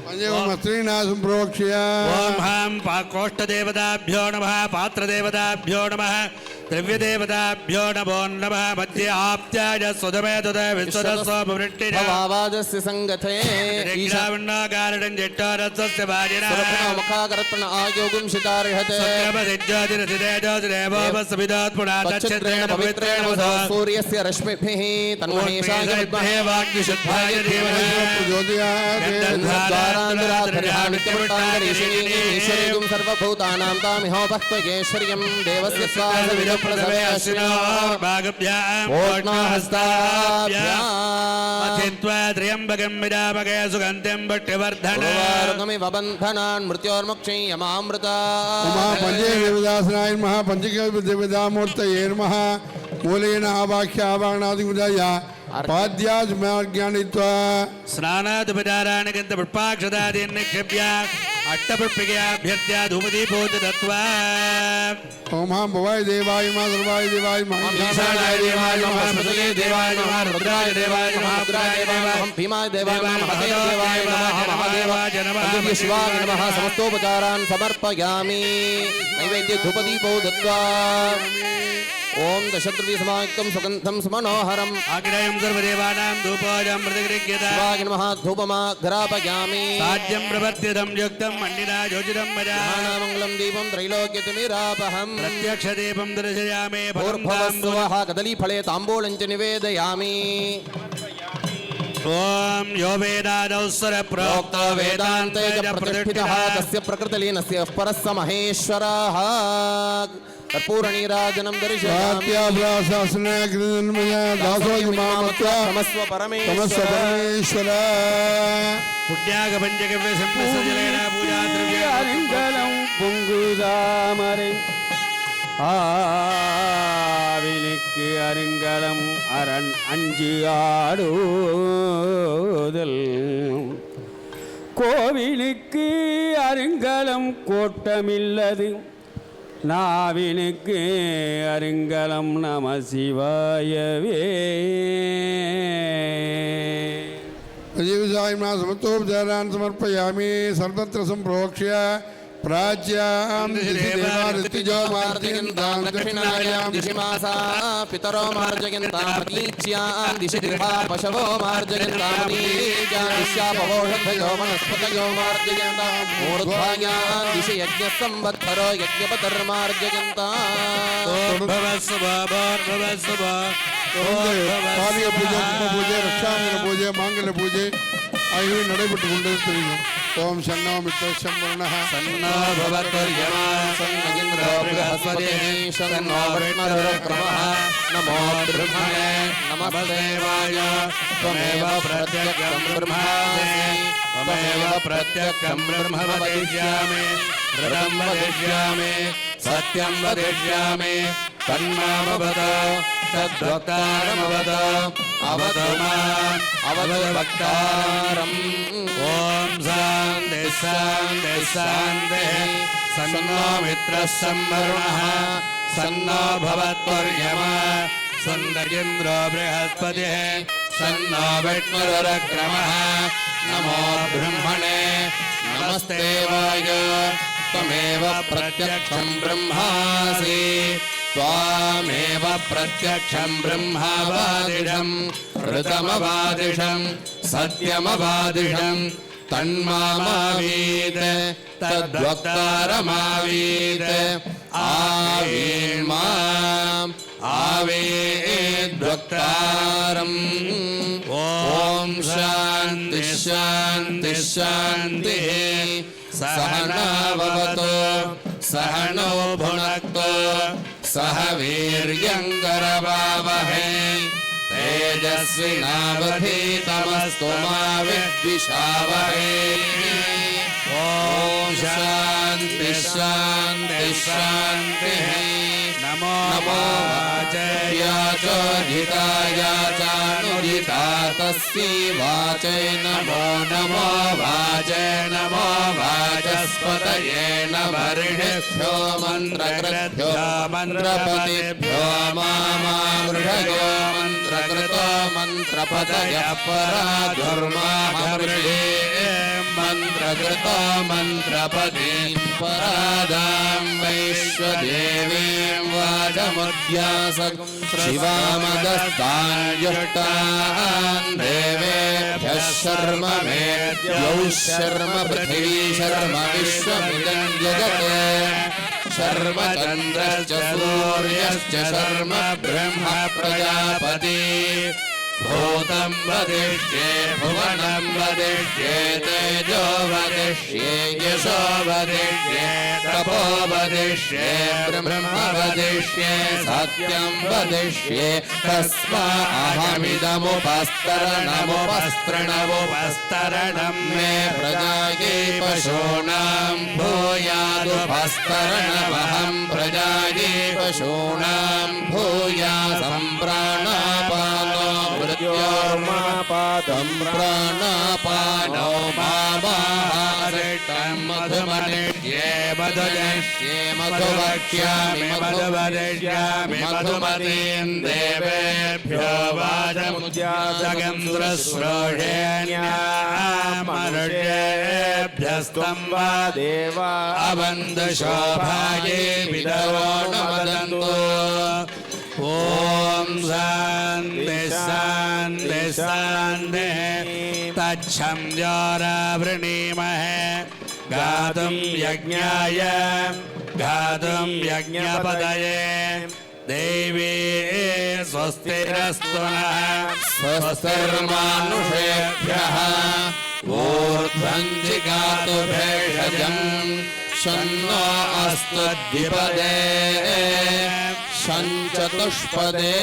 पंचमस्त्रीनाशं प्रोक्ष्य ओम हां कोष्ठदेवताभ्यो नमः पात्रदेवताभ्यो नमः द्रव्यदेवताभ्यो नमो नमः मध्ये आप्त्याय स्वधमे तद विश्वदस्ववृष्टिरवाजस्य संगते ईशावन्नाकारणं जट्टारत्सस्य वाजिनः मुखाकर्पण आयोगं शितार्हते सक्रमदिज्योतिरसिदेजोतिरेवोपस्सविदात्पुरातच्छिद्रेण पवित्रेण सूर्यस्य रश्मिभिः तन्महेशाय विद्महे वाग्निशुद्धाय ईश्वरीं सर्वभूतानां तामिहोपक्वगेश्वर्यं देवस्य स्वासविद प्रसवे अश्विनो भागभ्यां त्र्यम्बकं विरामके सुगन्धिं भट्टिवर्धनमिव बन्धनान् मृत्योर्मुक्षै यमामृता उमा पंचे देवदासनाय नमः पंचदेवतामूर्तये नमः मूलेन आवाक्य आवाहनादिमुदाय पाद्याज्ञानित्वा स्नानादुपचाराणि गन्धपुष्पाक्षदादीन् निक्षिप्य अट्टपुष्पिकाभ्यर्त्या धूमदीपोच दत्त्वा ओम हां भवाय देवाय नमः सर्वाय देवाय नमः ईशानाय देवाय नमः स्मृतये देवाय नमः रुद्राय देवाय नमः रुद्राय देवाय नमः भीमाय देवाय नमः महादेवाय नमः महादेवाय नमः शिवाय नमः समस्तोपचारान् समर्पयामि नैवेद्य धूपदीपो दत्त्वा ओम दशद्रव्यसमायुक्तं सुगन्धं सुमनोहरम् आग्नेयं सर्वदेवानां धूपोऽयं प्रतिगृह्यते शिवाय नमः धूपमाघ्रापयामि साज्यं प्रवर्तितं युक्तं मण्डिना योजितं मया मङ्गलं दीपं त्रैलोक्यतिमिरापहम् प्रत्यक्षदीपं दर्शयामि भूर्भुवस्सुवः कदलीफले ताम्बूलं च निवेदयामि ओम यो वेदादौ स्वरप्रोक्तो वेदान्ते च प्रतिष्ठितः तस्य प्रकृतिलीनस्य परस्य महेश्वरः कर्पूरनीराजनं दर्शयामि तमस्व परमेश्वर पुण्यागपञ्चगव्य संसजलेन पूजा அருங்கலம் பொங்குதாமரை ஆவினுக்கு அருங்கலம் அரண் அஞ்சு ஆடுதல் கோவிலுக்கு அருங்கலம் கோட்டமில்லது நாவினுக்கு அருங்கலம் நம சிவாயவே. जीवसायिना समस्तोपचारान् समर्पयामि सर्वत्र सम्प्रोक्ष्य प्राच्यां दिशि मार्जयन्तां दक्षिणायां दिशि मासा पितरो मार्जयन्तां प्रतीच्यां दिशि गृहा पशवो मार्जयन्तां दिश्यापवोषधयो वनस्पतयो मार्जयन्तां मूर्ध्वायां दिशि यज्ञसंवत्सरो यज्ञपतर्मार्जयन्तां பாலிய பூஜை, கும்ப பூஜை, ரக்ஷாமன பூஜை, மாங்கல்ய பூஜை ஆகியவை நடைபெற்றுக் கொண்டது தெரியும். ஓம் சன்னோ மித்ரஸ்யம் வருணः सन्नो भवत्वर्यमा सन्नो इन्द्रो बृहस्पतिः सन्नो वरुणः नमो ब्रह्मणे नमः देवाय त्वमेव प्रत्यक्षं ब्रह्मासि त्वमेव प्रत्यक्षं ब्रह्म वदिष्यामि ऋतं वदिष्यामि सत्यं वदिष्यामि तन्मामवद तद्वक्तारमवद अवद माम् अवद वक्तारम् ॐ शान्ति शान्ति शान्तिः सन्नो मित्रः संवरुणः सन्नो भवत्वर्यमा सन्न इन्द्रो बृहस्पतिः सन्नो विष्णुरुक्रमः नमो ब्रह्मणे नमस्ते वाय त्वमेव प्रत्यक्षं ब्रह्मासि त्वामेव प्रत्यक्षं ब्रह्मावादिशं ऋतमवादिशं सत्यमवादिशं तन्मामावीत तद्वक्तारमावीत आवीन्माम् आवेद्वक्तारम् ॐ शान्ति शान्ति शान्तिः सहनाववतु सहनो भुनक्तु सह वीर्यङ्करवावहै तेजस्विनावधीतमस्तु मा विद्विषावहै ॐ शान्ति शान्ति शान्तिः नमो वाचयाचोदिताय चानुदिता तस्यै वाचै नमो नमो वाचै नमो वाचस्पतये नमर्षिभ्यो मन्त्रकृभ्यो मन्त्रपतिभ्यो मामामृषयो मन्त्रकृतो मन्त्रपतयः पराधुर्मामृषे मन्त्रकृतो मन्त्रपति परादां वैश्वदेवीं वाचमुद्यासं शिवामदस्तान्युष्टान् देवेभ्यः शर्म मेद्यौ शर्म पृथिवी शर्म विश्वमिदं जगत् शर्म चन्द्रश्च सूर्यश्च शर्म ब्रह्म प्रजापति भूतं वदिष्ये भुवनं वदिष्ये तेजो वदिष्ये यशो वदिष्ये तपो वदिष्ये ब्रह्म वदिष्ये सत्यं वदिष्ये तस्माहमिदमुपस्तरणमुपस्तरणमुपस्तरणं मे प्रजायै पशूनां भूयादुपस्तरणमहं प्रजायै पशूनां भूयासं प्राणापानो मृत्योर्मापादं प्राणापानो मामाहारिष्टं मधुमनिष्ये मधुनिष्ये मधुवक्ष्यामि मधुवदिष्यामि मधुमतीं देवेभ्यो वाचमुद्यासकं श्रोषेण्यामरुष्येभ्यस्तं वा देवा अवन्दशोभाये विदवो न वदन्तु ॐ शान्ति शान्ति शान्तिः तच्छं जोरावृणीमहे गातुं यज्ञाय गातुं यज्ञपदये देवी स्वस्तिरस्तु नः स्वस्तिर्मानुषेभ्यः ऊर्ध्वं जिगातु भेषजं शन्नो अस्तु द्विपदे चतुष्पदे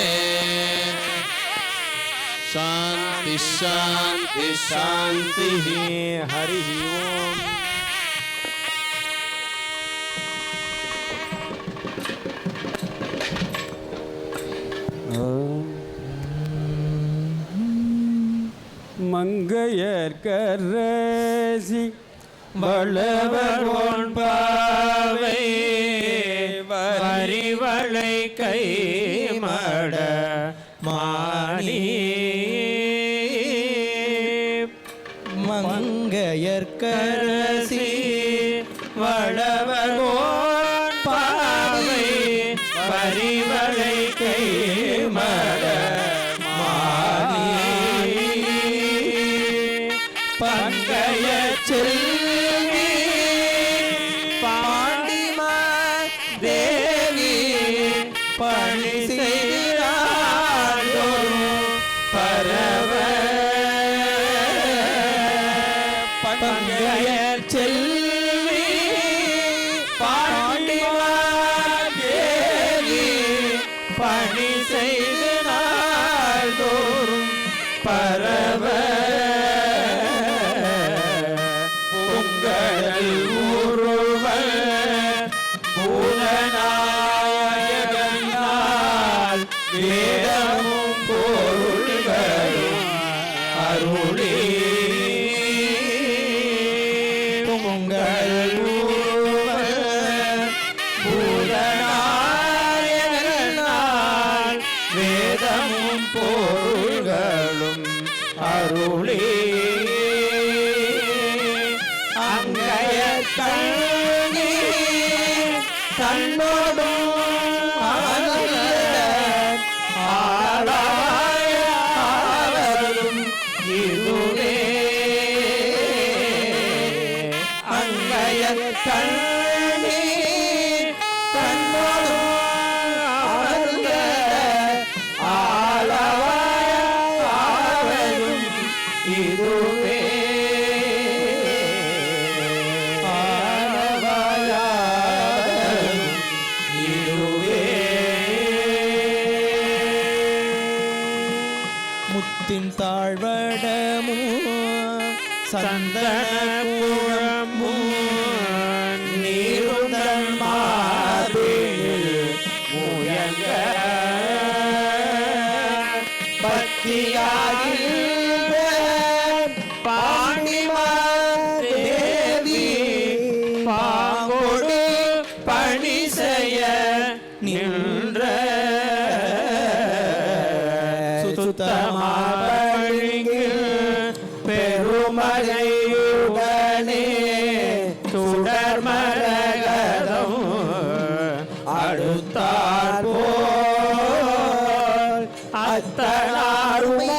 शान्ति शान्ति शान्तिः हरिः ஓம். மங்கையர்கரசி வளவர் பாவை பரிவளை கை மட மாணி மங்கையர்க்கரசி வளவகோன் பாவை பரிவளை கை மட மாணி பங்கைய செல்வி பாண்டிமா தேவி பணி செய்தாலும் பரவ பங்கைய செல்வி பாண்டிமா தேவி பணி செய்து நாள்தோறும் பரவ பொங்கல் உருவல் பூதநாயகனால் வேதமும் பொருள்களும் அருளி பொங்கல் உருவல் பூதநாயகனால் வேதமும் பொருள்களும் அருளி அங்கைய கண்ணி கண்ணோடும் ஆளாயும் இதுவே அங்கைய கண்ணி கண்ணோடும் ஆளாயும் இதுவே முத்தின் தாழ்வடமும் சந்தனமும் நீருந்தன் மார்பில் முயங்க பக்தியாகின்ற பாண்டிமா தேவி பாங்கோடு பணி செய்ய நின்ற சுத்தமாவழிங்கில் பெருமழையுடனே சுடர்மரகதம் அடுத்தார் போல் அத்தனாருமையோடு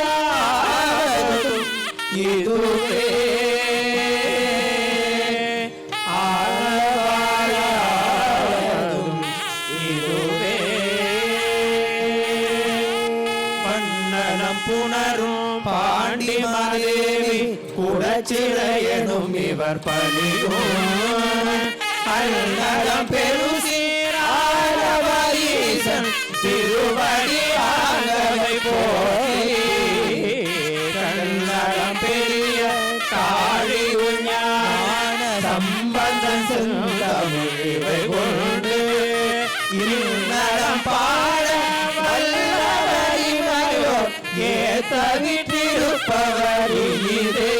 ஆனதாயும் இதுவே புணரும் பாண்டிமாதேவி குடச்சிறையனும் இவர் பணியும் அன்னடம் பெருசீராரவரீசன் திருவடி ஆகவை போய் கன்னடம் பெரிய காளி ஞான சம்பந்தன் செந்தமிழ் இவை கொண்டு இன்னடம் பாட வல்லவரிமையோ ஏத்தவிட்டிருப்பவர் இதே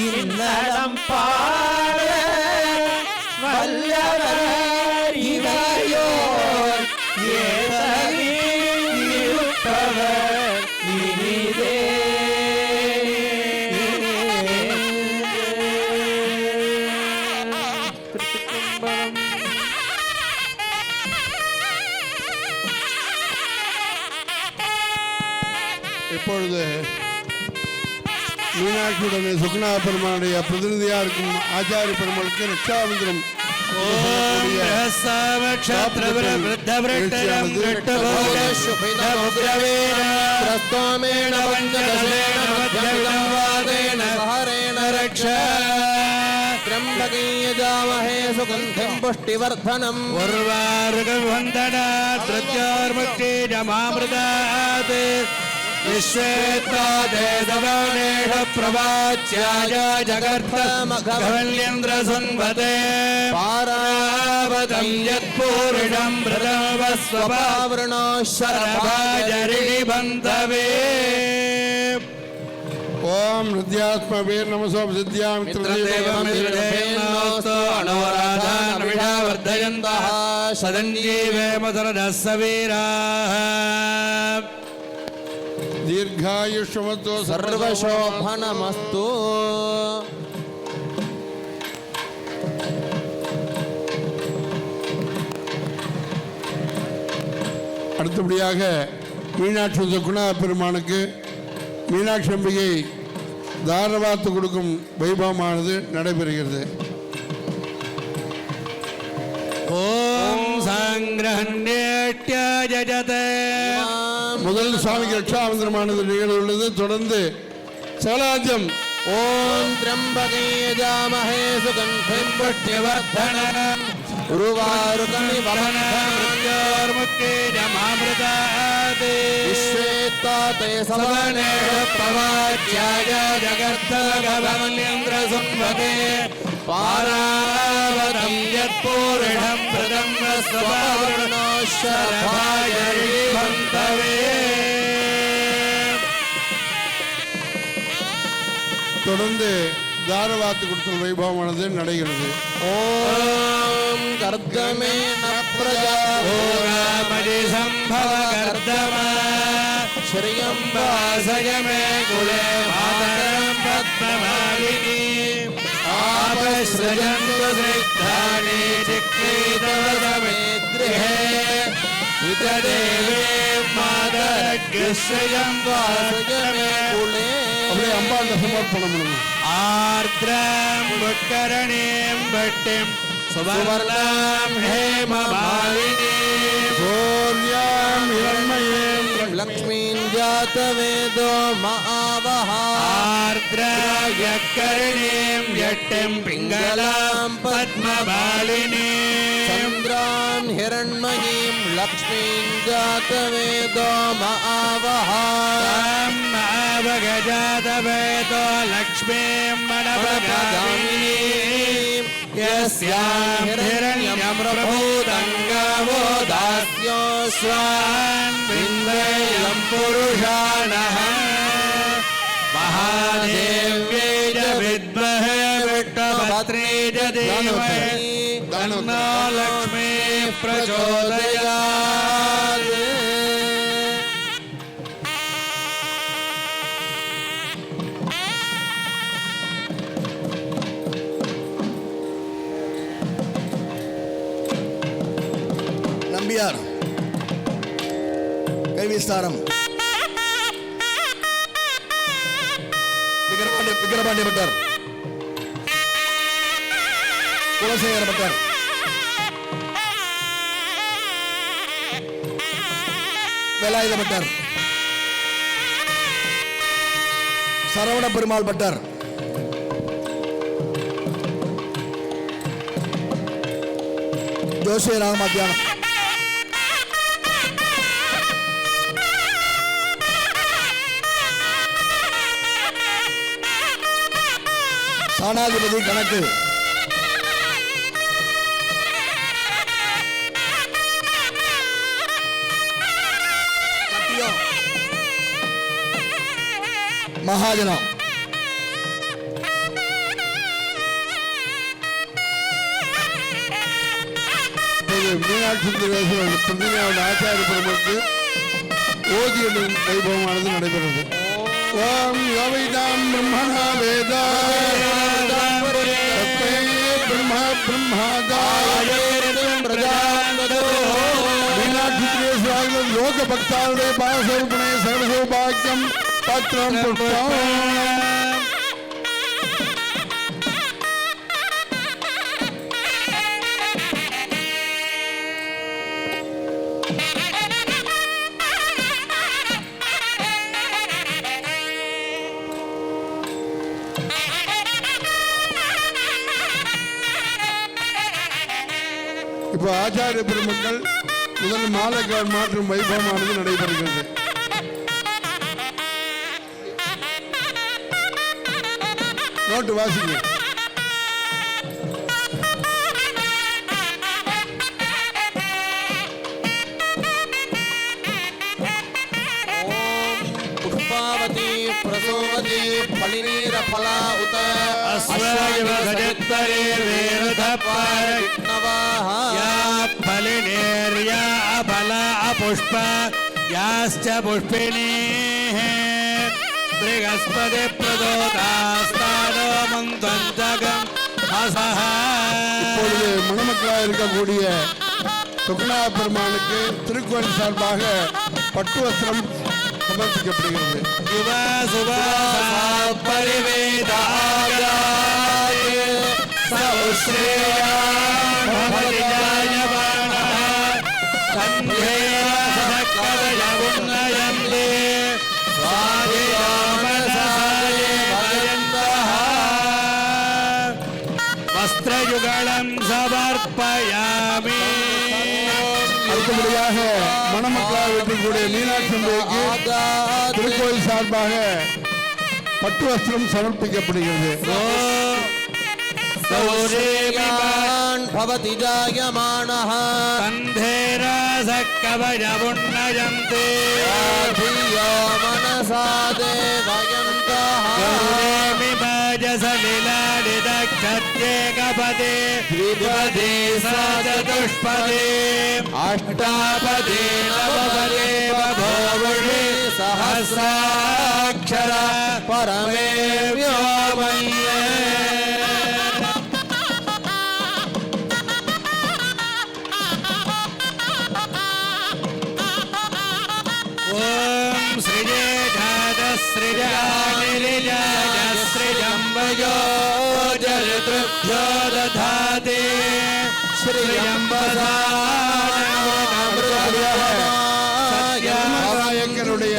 இன்னடம் பாட வல்லவர் இவையோ ஏத்தவிட்டிருப்பவர் இதே இப்பொழுது மீனாட்சியுடனே சுகுணா பெருமானுடைய பிரதிநிதியாக இருக்கும் ஆச்சாரிய பெருமாளுக்கு ரட்சாபந்திரம் त्र्यंबकीयजामहे सुगन्धिं पुष्टिवर्धनम् उर्वारुकवन्दनात्रत्योर्मुक्तिजमामृतात् विश्वेत्तादेशवानेह प्रवाच्याय जगर्थमघवल्येन्द्रसंवदे पारावतं यत्पूर्णं मृतवस्वपावृणोश्वरभाजरिणि बन्धवे ஓம் நித்யாத்மபீர் நமசோம் சித்யாம் मित्रदेवमित्रदेवनोऽस्तु अनोराधानमिषा वर्धयन्तः सदञ्जीवेम सरदः सवीराः दीर्घायुष्मतो सर्वशोभनमस्तु அடுத்தபடியாக மீனாட்சி குணா பெருமானுக்கு மீனாட்சி அம்பிகை தாரவாத்து கொடுக்கும் வைபவமானது நடைபெறுகிறது. ஓம் சங்கிரஹண்யேட்யஜஜதே. முதல் சுவாமிக்கு ரட்சாமந்திரமானது நிகழ்வுள்ளது. தொடர்ந்து சகலாஜம் ஓம் திரம்பகே யஜாமஹே சுகந்திம் புஷ்டிவர்தனம் உருவாருகமிவ மருத்யோர்முக்தி ஜமாமிருதாதே. விஸ்வேத்தாதே சவனேஷ பிரவாச்யாய ஜகர்த்தகவல்யேந்திர சும்பதே பாராவதம் யத்பூரிணம் பிரதம் ஸ்வபாவர்ணோஷரபாய ரீபந்தவே. தொடர்ந்து தாரவாத்து கொடுக்கும் வைபவமானது நடைகிறது. ஓம் கர்தமேன பிரஜா ஓராமதி சம்பவ கர்தம ஸ்ரீயம் வாசயமே குலே மாதரம் பத்மமாலினி ஆபஸ்ரஜந்து சித்தானி சிக்ரீதவசமேத்ரிஹே விததேவே மாதரக்யஸ்ரயம் வாசயமே குலே அப்படியே அம்பாண்ட சமர்ப்பணம் பண்ணுங்க. ஆர்த்ரம் புட்கரணீம் பட்டிம் சுவர்ணம் ஹேமமாலினி சூர்யாம் இரண்மயேம் லக்ஷ்மீம் ஜாதவேதோ மஆவஹ ஆர்த்ராயக்கரணீம் யட்டிம் பிங்களாம் பத்மமாலினி சந்திராம் ஹிரண்மயீம் லக்ஷ்மீம் ஜாதவேதோ மஆவஹ அவகஜாதவேதோ லக்ஷ்மீம் மணபகாமினி யஸ்யாம் ஹிரண்யம் பிரபூதங்கவோ தாஸ்யோ ஸ்வான் விந்தேயம் புருஷாணः மகாதேவ்யை च வித்மஹே விஷ்ணுபத்ரே च धीमहि तन्नो लक्ष्मी प्रचोदयात्. நம்பியார் கைவிஸ்தாரம் விக்கிரபாண்டிய பட்டர் குலசேகர பட்டர் வேலாயுத பட்டர் சரவண பெருமாள் பட்டர் ஜோஷி ராமத்தியானம் சாணாதிபதி கணக்கு மகாஜனம் மீனாட்சி பிரதிமையோட ஆச்சாரிய பெருமக்கு ஓதி என்னும் வைபவமானது நடைபெறுகிறது. ஓம் யோவைதாம் பிரம்மணா வேதா பிரம்மா பிரம்மாதாய மீனாட்சி திரேஸ்வராக லோக பக்தாருடைய பாசோபனை சர்வசௌபாக்கியம் பத்திரம் புஷ்பம். இப்போ ஆச்சாரிய பெருமக்கள் முதல் மாலைக்கால் மாற்றும் வைபவமானது நடைபெறுகிறது. நோட்டு வாசிங்க. புஷ்பாவதி பிரசோவதி फलिनीर फला उत अश्वयुव गजत्तरे वेरुधपारविष्णवाः या फलिनीर्या अफला अपुष्प याश्च पुष्पिणीः बृहस्पति प्रदोतास्तानो मन्त्वन्तकम् असः இப்பொழுது மணமக்களாக இருக்கக்கூடிய சுகுணா பெருமானுக்கு திருக்கோயில் சார்பாக பட்டு வஸ்திரம் சமர்ப்பிக்கப்படுகிறது. युव सुवा परिवेदाय सौश्रेया भवति जायमानः कन्धेन सकलयमुन्नयन्ते स्वाधिरामसाय भयन्तः वस्त्रयुगलं समर्पयामि அடுத்தபடியாக மணமக்களாக இருக்கக்கூடிய மீனாட்சி அம்மைக்கு திருக்கோயில் சார்பாக பட்டு வஸ்திரம் சமர்ப்பிக்கப்படுகிறது. सौरेवान् भवति जायमानः कन्धेन सकलयमुन्नयन्ते धियो मनसा देवयन्तः सलिलादिदक्षत्येकपदे द्विपदे सा चतुष्पदे अष्टापदे नवपदे बभूवुषे सहस्राक्षर परमे व्योमन्ये ॐ सृजे जातसृजानिरिजाय सृजम्बयो जलतृभ्यो दधाते நாயக்கருடைய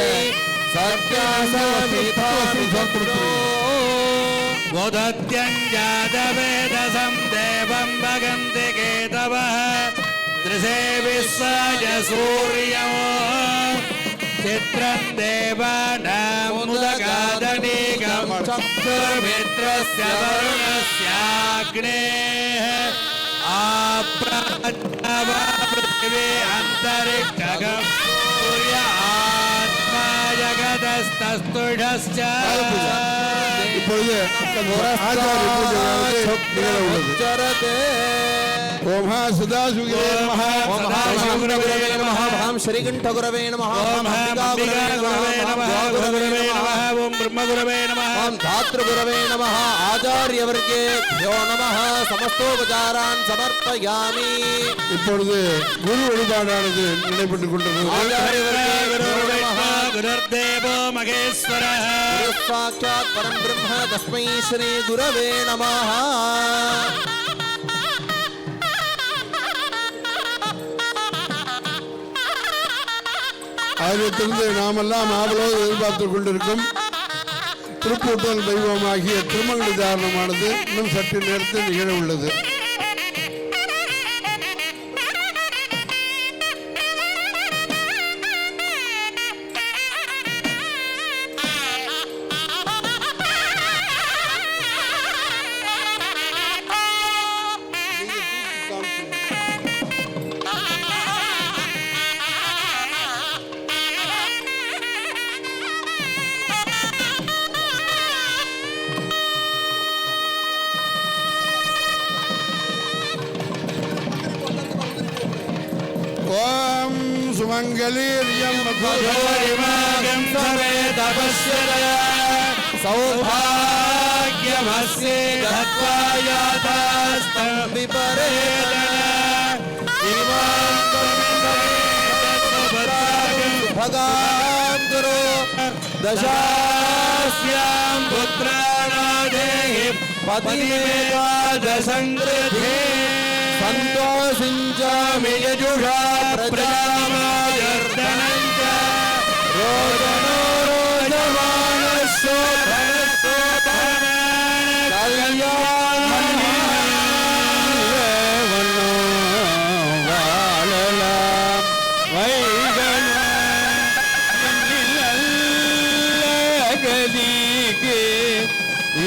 गोदत्यञ्जातवेदसं देवं भगन्ति केतवः दृशे विश्वाय सूर्यो चित्रं देवानामुदगादनीकं चक्षुर्मित्रस्य वरुणस्याग्नेः आप्राज्ञवा पृथिवी अन्तरिक्षगं सूर्य आत्मा जगदस्तस्तुषश्च இப்பொழுது ஆச்சாரிய பூஜை நிகழ உள்ளது. ओम सदाशिवे नमः ओम महागुरवे नमः ओम श्रीकंठगुरवे नमः ओम अंबिका गुरवे नमः गुरवे नमः ओम ब्रह्मगुरवे नमः ओम धातृगुरवे नमः आचार्यवर्गेभ्यो नमः समस्तोपचारान् समर्पयामि இப்பொழுது குரு வழிபாடானது நடைபெற்றுக் கொண்டிருக்கிறது. गुरुर्देवो महेश्वरः गुरु साक्षात् परम ब्रह्म तस्मै श्री गुरवे नमः ஆயிரத்திலிருந்து நாமெல்லாம் ஆவலோடு எதிர்பார்த்துக் கொண்டிருக்கும் திருப்பூட்டல் தெய்வமாகிய திருமங்கல தாரணமானது இன்னும் சற்று நேரத்தில் நிகழ உள்ளது. ओम सुमंगलीर्यं मधुरिमागं समेतपश्यदय सौभाग्यमस्ये धत्वा यातास्तं विपरेदन इमां भगान् गुरु दशास्यां पुत्राणादेहि पतिमेकादशङ्कृते सन्तोषिञ्चामि यजुषा प्रजामायर्दनं च रोदनो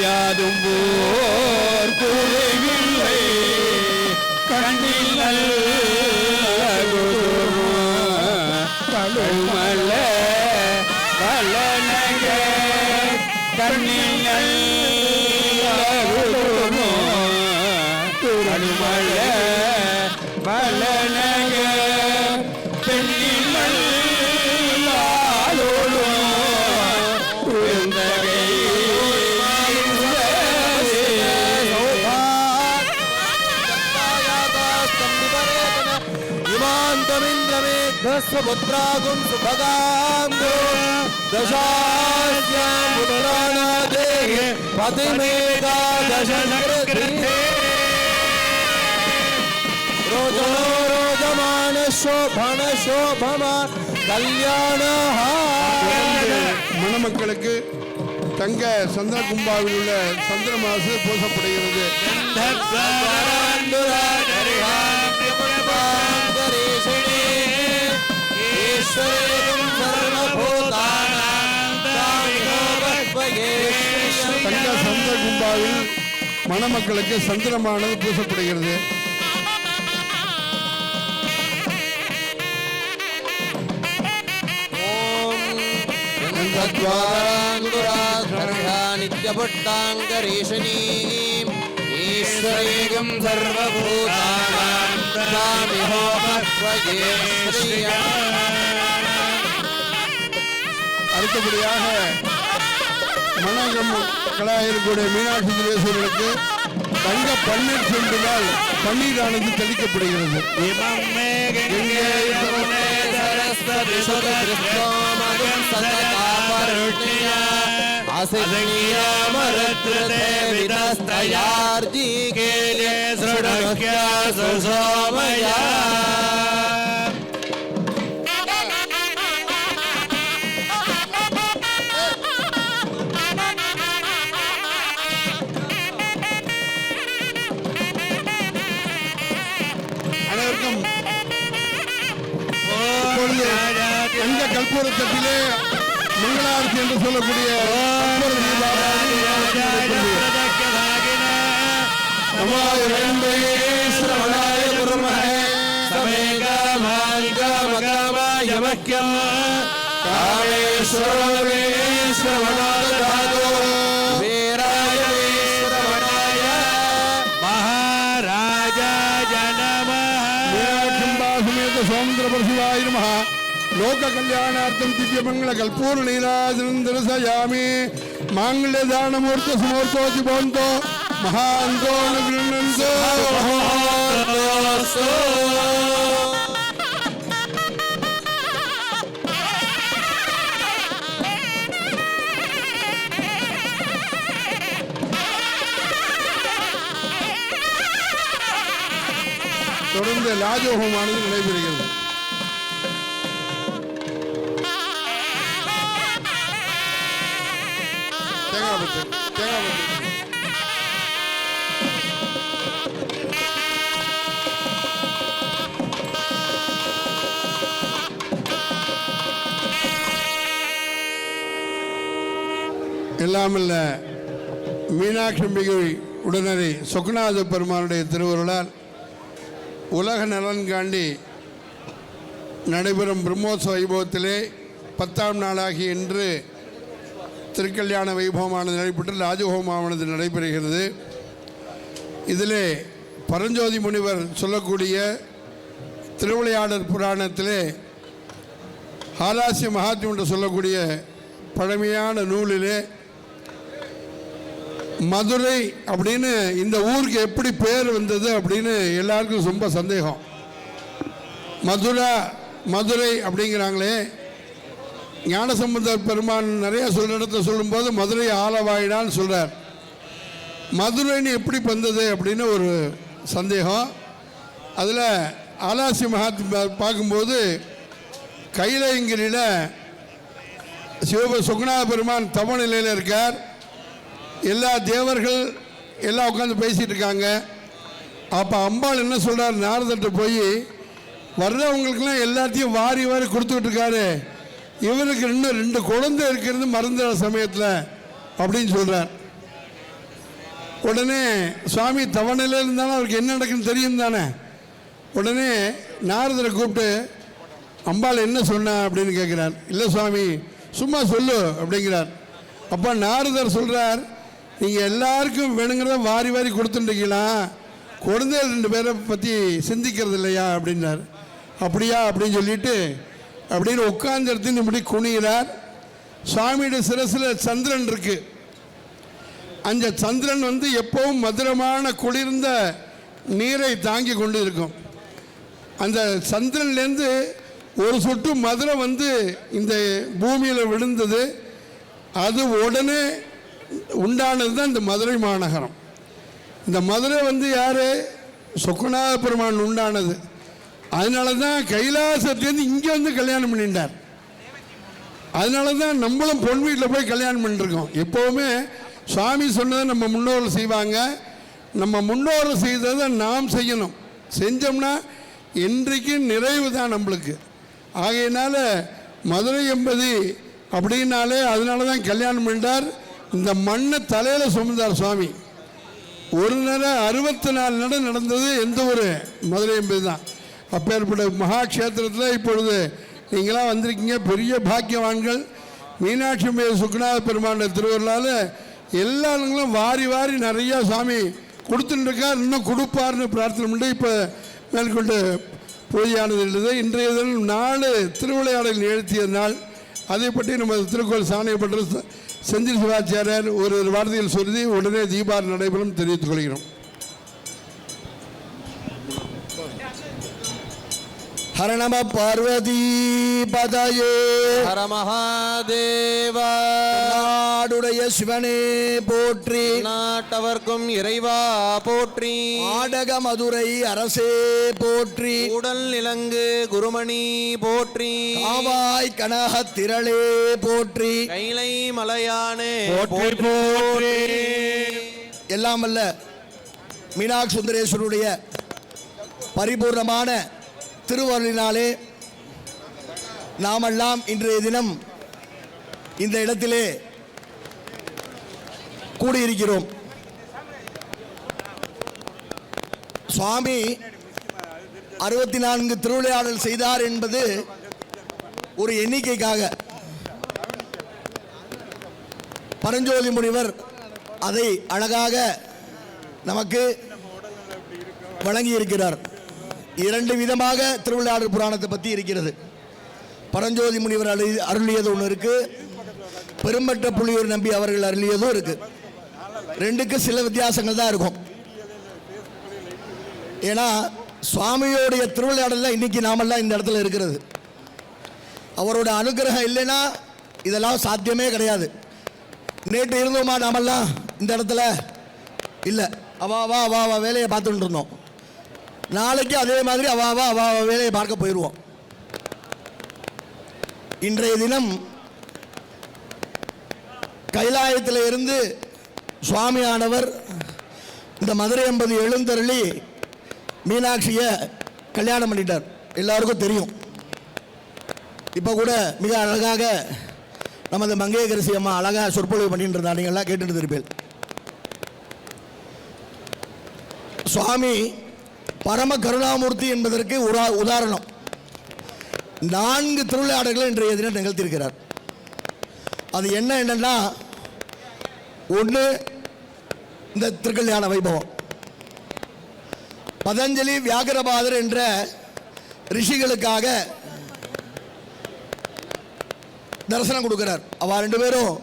யாதும் போர் குறைவில்லை கண்ணில் பழுமல்ல வளனக கண்ணில் सहस्रपुत्रागुं सुभगां दशास्यां पुत्राणा देहि पतिमेकादश रोजो रोजमान शोभन शोभमा கல்யாண மணமக்களுக்கு தங்க சந்திர கும்பாவில் உள்ள சந்திரமாசு பூசப்படுகிறது. தங்க சந்திர கும்பாவில் மணமக்களுக்கு சந்திரமானது பூசப்படுகிறது. नित्यपुट्टाङ्गरेशनीम् ईश्वरेगं सर्वभूतानां அடுத்தபடியாக மணக்கலாக இருக்கக்கூடிய மீனாட்சி சுந்தரேஸ்வரருக்கு தங்க பன்னீர் சென்றுனால் பன்னீரானது தெளிக்கப்படுகிறது. அனைவருக்கும் அந்த கற்பூர தட்டிலே மங்களாரத்தி என்று சொல்லக்கூடிய சோமந்திரபரசிவாய நமஹ. லோக கல்யாணார்த்தம் திவ்யமங்கள கல்பூர் நீராஜனம் தரிசயாமி. மாங்கல்ய தானமூர்த்த சுமூர்த்தோதி போந்தோ மகாந்தோ நகிருணந்தோ. தொடர்ந்து லாஜோகமானது நடைபெறுகிறது. எல்லாமல்ல மீனாட்சி அம்பிகை உடனடி சொக்கநாத பெருமானுடைய திருவருளால் உலக நலன் காண்டி நடைபெறும் பிரம்மோத்சவ வைபவத்திலே 10ஆம் நாளாகி இன்று திருக்கல்யாண வைபவமானது நடைபெற்று ராஜஹோமானது நடைபெறுகிறது. இதிலே பரஞ்சோதி முனிவர் சொல்லக்கூடிய திருவிளையாடற் புராணத்திலே ஹாலாசிய மகாத்மியம் என்று சொல்லக்கூடிய பழமையான நூலிலே மதுரை அப்படின்னு இந்த ஊருக்கு எப்படி பேர் வந்தது அப்படின்னு எல்லாருக்கும் ரொம்ப சந்தேகம். மதுரை அப்படிங்கிறாங்களே, ஞானசம்பந்தர் பெருமான் நிறைய சொல்கிற இடத்துல சொல்லும்போது மதுரை ஆலவாயினான்னு சொல்கிறார். மதுரைன்னு எப்படி வந்தது அப்படின்னு ஒரு சந்தேகம். அதில் ஆலாசி மகாத்மா பார்க்கும்போது கைலங்கிரியில் சொக்கநாத பெருமான் தவ நிலையில் இருக்கார். எல்லா தேவர்கள் எல்லாம் உட்காந்து பேசிகிட்டு இருக்காங்க. அப்போ அம்பாள் என்ன சொல்கிறார், நாரதர்கிட்ட போய் வர்றவங்களுக்கெல்லாம் எல்லாத்தையும் வாரி வாரி கொடுத்துக்கிட்டு இருக்காரு, இவருக்கு இன்னும் 2 குழந்தை இருக்கிறது மறந்துற சமயத்தில் அப்படின்னு சொல்கிறார். உடனே சுவாமி தவநிலையில் இருந்தாலும் அவருக்கு என்ன நடக்குன்னு தெரியும் தானே. உடனே நாரதரை கூப்பிட்டு அம்பாள் என்ன சொன்னா அப்படின்னு கேட்குறார். இல்லை சுவாமி சும்மா சொல்லு அப்படிங்கிறார். அப்போ நாரதர் சொல்கிறார், நீங்கள் எல்லாருக்கும் வேணுங்கிறத வாரி வாரி கொடுத்துட்டுருக்கீங்களா, குழந்தைகள் 2 பேரை பற்றி சிந்திக்கிறது இல்லையா அப்படின்னார். அப்படியா அப்படின்னு சொல்லிட்டு அப்படின்னு உட்கார்ந்து இடத்துல இப்படி குனிகிறார். சுவாமியுடைய சிரசில் சந்திரன் இருக்கு. அந்த சந்திரன் எப்பவும் மதுரமான குளிர்ந்த நீரை தாங்கி கொண்டு இருக்கும். அந்த சந்திரன்லேருந்து ஒரு சொட்டு மதுரை வந்து இந்த பூமியில் விழுந்தது. அது உடனே உண்டானது தான் இந்த மதுரை மாநகரம். இந்த மதுரை வந்து யார்? சொக்கநாத பெருமான் உண்டானது. அதனால தான் கைலாசத்துலேருந்து இங்கே வந்து கல்யாணம் பண்ணிட்டார். அதனால தான் நம்மளும் பொன் வீட்டில் போய் கல்யாணம் பண்ணிருக்கோம். எப்போவுமே சுவாமி சொன்னதை நம்ம முன்னோர்கள் செய்வாங்க. நம்ம முன்னோர்கள் செய்ததை நாம் செய்யணும். செஞ்சோம்னா இன்றைக்கு நிறைவு தான் நம்மளுக்கு. ஆகையினால மதுரை எம்பதி அப்படின்னாலே அதனால தான் கல்யாணம் பண்ணிட்டார். இந்த மண்ணை தலையில் சுமந்தார் சுவாமி. ஒரு நட 64 நட நடந்தது எந்த ஒரு மதுரை எம்பதி தான். அப்பேற்பட்ட மகா க்ஷேத்திரத்தில் இப்பொழுது நீங்களாம் வந்திருக்கீங்க, பெரிய பாக்கியவான்கள். மீனாட்சி அம்மை சுக்கநாத பெருமாண்ட திருவருளால் எல்லாருங்களும் வாரி வாரி நிறையா சாமி கொடுத்துட்டுருக்கார். இன்னும் கொடுப்பார்னு பிரார்த்தனை பண்ணி இப்போ மேற்கொண்டு பூஜையானது இருந்தது. இன்றைய தினம் 4 திருவிளையாடல் நிகழ்த்திய நாள். அதை பற்றி நம்ம திருக்கோள் சாணையப்பட்ட செந்தில் சிவாச்சாரியார் ஒரு வார்த்தையில் சொல்லி உடனே தீபாவளி நடைபெறும் தெரிவித்துக் கொள்கிறோம். ஹர நம பார்வதி பதயே ஹர மகாதேவா. நாடுடைய சிவனே போற்றி, நாட்டவர்க்கும் இறைவா போற்றி, ஆடக மதுரை அரசே போற்றி, உடல் இலங்கு குருமணி போற்றி, காவாய் கனக திரளே போற்றி, கைலை மலையானே போற்றி போற்றி. எல்லாம் வல்ல மீனாட்சி சுந்தரேஸ்வருடைய பரிபூர்ணமான திருவருளினாலே நாமெல்லாம் இன்றைய தினம் இந்த இடத்திலே கூடியிருக்கிறோம். சுவாமி 64 திருவிளையாடல் செய்தார் என்பது ஒரு எண்ணிக்கைக்காக. பரஞ்சோதி முனிவர் அதை அழகாக நமக்கு வழங்கியிருக்கிறார். 2 விதமாக திருவிளையாடல் புராணத்தை பற்றி இருக்கிறது. பரஞ்சோதி முனிவர் அருளியது ஒன்று இருக்கு, பெரும்பற்ற புலியூர் நம்பி அவர்கள் அருளியதும் இருக்கு. 2க்கு சில வித்தியாசங்கள் தான் இருக்கும். ஏன்னா சுவாமியோடைய திருவிளையாடல் தான் இன்னைக்கு நாமெல்லாம் இந்த இடத்துல இருக்கிறது. அவரோட அனுகிரகம் இல்லைன்னா இதெல்லாம் சாத்தியமே கிடையாது. நேற்று இருந்தோமா நாமெல்லாம் இந்த இடத்துல இல்லை, அவா வேலையை பார்த்துட்டு இருந்தோம். நாளைக்கு அதே மாதிரி அவா வேலையை பார்க்க போயிடுவோம். இன்றைய தினம் கைலாயத்தில் இருந்து சுவாமியானவர் இந்த மதுரை எம்பதி எழுந்தருளி மீனாட்சியை கல்யாணம் பண்ணிட்டார். எல்லாருக்கும் தெரியும். இப்போ கூட மிக அழகாக நமது மங்கையகரசி அம்மா அழகாக சொற்பொழிவு பண்ணிட்டு இருந்தா, நீங்கள்லாம் கேட்டுட்டு இருப்பீர்கள். சுவாமி பரம கருணாமூர்த்தி என்பதற்கு உதாரணம் 4 திருவிளையாடல்களை இன்றைய தினம் நிகழ்த்தியிருக்கிறார். அது என்னன்னா, ஒன்று இந்த திருக்கல்யாண வைபவம். பதஞ்சலி வியாகரபாதர் என்ற ரிஷிகளுக்காக தரிசனம் கொடுக்கிறார். அவ 2 பேரும்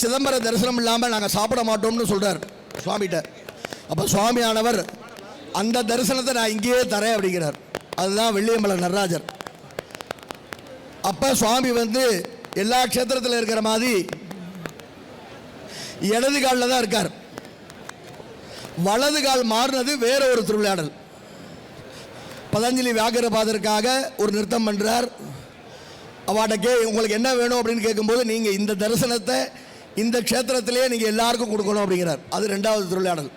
சிதம்பர தரிசனம் இல்லாமல் நாங்கள் சாப்பிட மாட்டோம்னு சொல்றார் சுவாமிகிட்ட. அப்போ சுவாமியானவர் அந்த தரிசனத்தை நான் இங்கேயே தரேன் அப்படிங்கிறார். அதுதான் வெள்ளியம்பல நடராஜர். அப்போ சுவாமி வந்து எல்லா க்ஷேத்திரத்தில் இருக்கிற மாதிரி இடது காலில் தான் இருக்கார். வலது கால் மாறினது வேற ஒரு திருவிளையாடல். பதஞ்சலி வியாகரபாதருக்காக ஒரு நிறுத்தம் பண்ணுறார். அவாட்ட உங்களுக்கு என்ன வேணும் அப்படின்னு கேட்கும்போது நீங்கள் இந்த தரிசனத்தை இந்த க்ஷேத்திரத்திலேயே நீங்கள் எல்லாருக்கும் கொடுக்கணும் அப்படிங்கிறார். அது 2வது திருவிளையாடல்.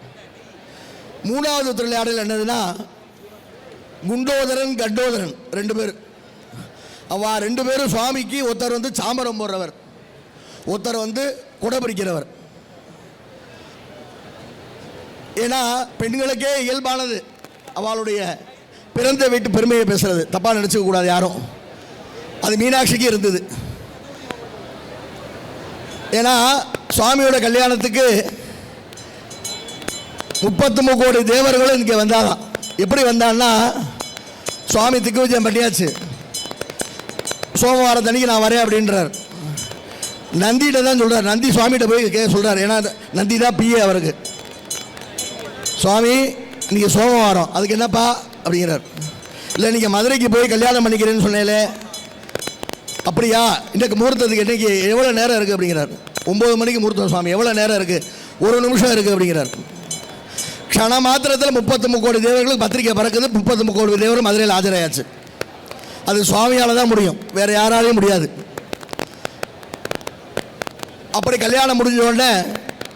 3வது திருவிளையாடல் என்னதுன்னா, குண்டோதரன் கண்டோதரன் 2 பேர். அவா 2 பேரும் சுவாமிக்கு ஒருத்தர் வந்து சாமரம் போடுறவர், ஒருத்தர் வந்து குடை பிடிக்கிறவர். ஏன்னா பெண்களுக்கே இயல்பானது அவளுடைய பிறந்த வீட்டு பெருமையை பேசுறது, தப்பாக நினச்சிக்க கூடாது யாரும். அது மீனாட்சிக்கு இருந்தது. ஏன்னா சுவாமியோட கல்யாணத்துக்கு 33 கோடி தேவர்களும் இங்கே வந்தாதான். எப்படி வந்தான்னா, சுவாமி திக்கு விஜயம் பண்ணியாச்சு, சோமவாரத்தன்னைக்கு நான் வரேன் அப்படின்றார். நந்திகிட்ட தான் சொல்கிறார். நந்தி சுவாமிகிட்ட போய் சொல்கிறார். ஏன்னா நந்தி தான் பிஏ அவருக்கு. சுவாமி இன்னைக்கு சோமவாரம், அதுக்கு என்னப்பா அப்படிங்கிறார். இல்லை நீங்கள் மதுரைக்கு போய் கல்யாணம் பண்ணிக்கிறேன்னு சொன்னேலே, அப்படியா? இன்றைக்கு முகூர்த்தத்துக்கு இன்றைக்கி எவ்வளோ நேரம் இருக்குது அப்படிங்கிறார். 9 மணிக்கு முகூர்த்தம் சுவாமி. எவ்வளோ நேரம் இருக்குது? 1 நிமிஷம் இருக்குது அப்படிங்கிறார். க்ஷண மாத்திரத்தில் 33 கோடி தேவர்களுக்கு பத்திரிக்கை பறக்குது. 33 கோடி தேவரும் மதுரையில் ஆஜராயாச்சு. அது சுவாமியால் தான் முடியும், வேறு யாராலையும் முடியாது. அப்படி கல்யாணம் முடிஞ்ச உடனே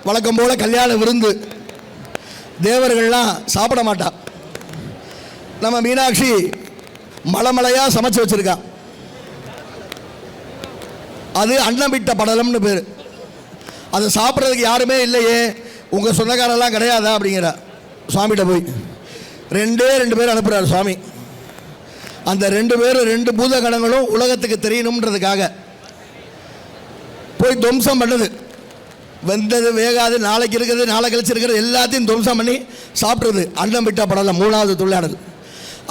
வழக்கம் போல் கல்யாண விருந்து. தேவர்கள்லாம் சாப்பிட மாட்டா. நம்ம மீனாட்சி மலைமலையாக சமைச்சு வச்சுருக்கா. அது அன்னமிட்ட படலம்னு பேர். அதை சாப்பிட்றதுக்கு யாருமே இல்லையே, உங்கள் சொந்தக்காரெல்லாம் கிடையாதா அப்படிங்கிறா. சுவாமிகிட்ட போய் 2 பேர் அனுப்புகிறார் சுவாமி. அந்த 2 பேரும் 2 பூதகணங்களும் உலகத்துக்கு தெரியணுன்றதுக்காக போய் துவம்சம் பண்ணுது. வெந்தது வேகாது, நாளைக்கு இருக்கிறது நாளை கழிச்சு இருக்கிறது எல்லாத்தையும் துவம்சம் பண்ணி சாப்பிட்றது. அன்னம் விட்ட படலம் 3வது திருவிளையாடல்.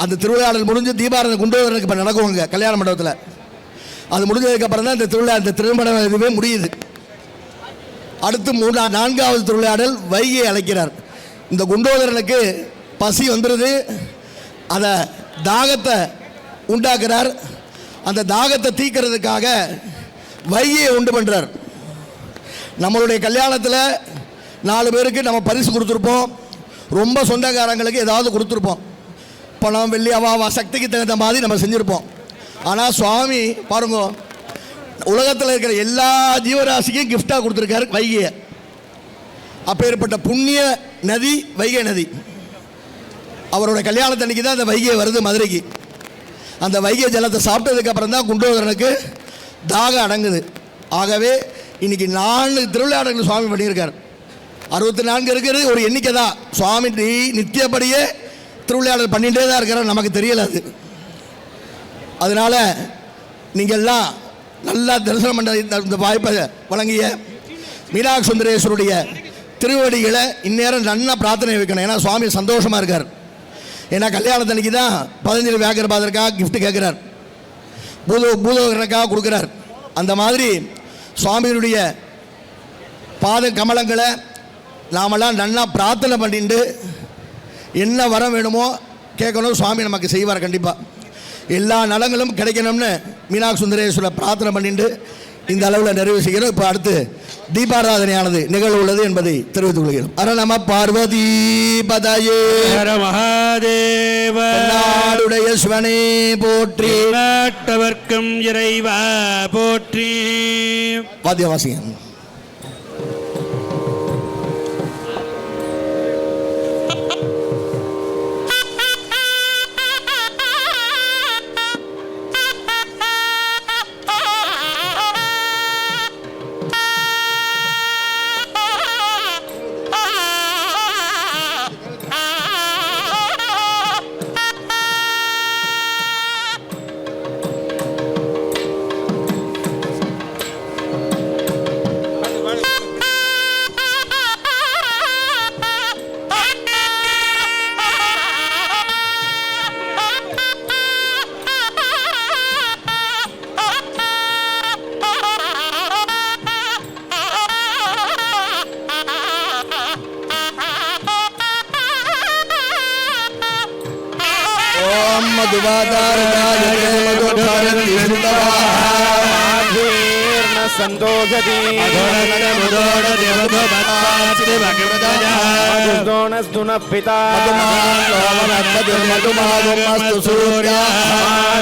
அந்த திருவிளையாடல் முடிஞ்சு தீபாராதனை குண்டோதரனுக்கு இப்போ நடக்குவாங்க கல்யாண மண்டபத்தில். அது முடிஞ்சதுக்கப்புறம் தான் இந்த திருமணம் இதுவே முடியுது. அடுத்து 4வது திருவிளையாடல் வைகையை அழைக்கிறார். இந்த குண்டோதரனுக்கு பசி வந்துடுது. அதை தாகத்தை உண்டாக்குறார். அந்த தாகத்தை தீக்கிறதுக்காக வைகையை உண்டு பண்ணுறார். நம்மளுடைய கல்யாணத்தில் 4 பேருக்கு நம்ம பரிசு கொடுத்துருப்போம். ரொம்ப சொந்தக்காரங்களுக்கு ஏதாவது கொடுத்துருப்போம். பணம் வெள்ளி அவா சக்திக்கு தகுந்த மாதிரி நம்ம செஞ்சுருப்போம். ஆனால் சுவாமி பாருங்க, உலகத்தில் இருக்கிற எல்லா ஜீவராசிக்கும் கிஃப்டாக கொடுத்துருக்காரு வைகையை. அப்பேற்பட்ட புண்ணிய நதி வைகை நதி. அவரோட கல்யாணத்தன்னைக்கு தான் அந்த வைகை வருது மதுரைக்கு. அந்த வைகை ஜலத்தை சாப்பிட்டதுக்கப்புறம் தான் குண்டோதரனுக்கு தாகம் அடங்குது. ஆகவே இன்னைக்கு 4 திருவிளையாடல்கள் சுவாமி பண்ணியிருக்கார். 64 இருக்கிறது ஒரு எண்ணிக்கை தான். சுவாமி நித்தியப்படியே திருவிளையாடல் பண்ணிகிட்டே தான் இருக்கிறார். நமக்கு தெரியல அது. அதனால் நீங்கள்லாம் நல்லா தரிசனம் பண்ண இந்த வாய்ப்பை வழங்கிய மீனாட்சி சுந்தரேஸ்வருடைய திருவடிகளை இந்நேரம் நல்லா பிரார்த்தனை வைக்கணும். ஏன்னா சுவாமி சந்தோஷமாக இருக்கார். ஏன்னா கல்யாணத்தன்னைக்கு தான் பதஞ்சலி வியாகரபாதருக்காக கிஃப்ட் கேட்குறார், பூதோகரனுக்காக கொடுக்குறார். அந்த மாதிரி சுவாமியினுடைய பாத கமலங்களை நாமெல்லாம் நல்லா பிரார்த்தனை பண்ணிட்டு என்ன வரம் வேணுமோ கேட்கணும். சுவாமி நமக்கு செய்வார். கண்டிப்பாக எல்லா நலங்களும் கிடைக்கணும்னு மீனாட்சி சுந்தரேஸ்வரர் பிரார்த்தனை பண்ணிட்டு இந்த அளவில் நிறைவு செய்கிறோம். இப்போ அடுத்து தீபாராதனையானது நிகழ உள்ளது என்பதை தெரிவித்துக் கொள்கிறோம். அர நம பார்வதி பதயே மகாதேவ நாடுடைய சிவனே போற்றி, நாட்டவர்க்கும் இறைவா போற்றி. வாத்தியவாசியம்.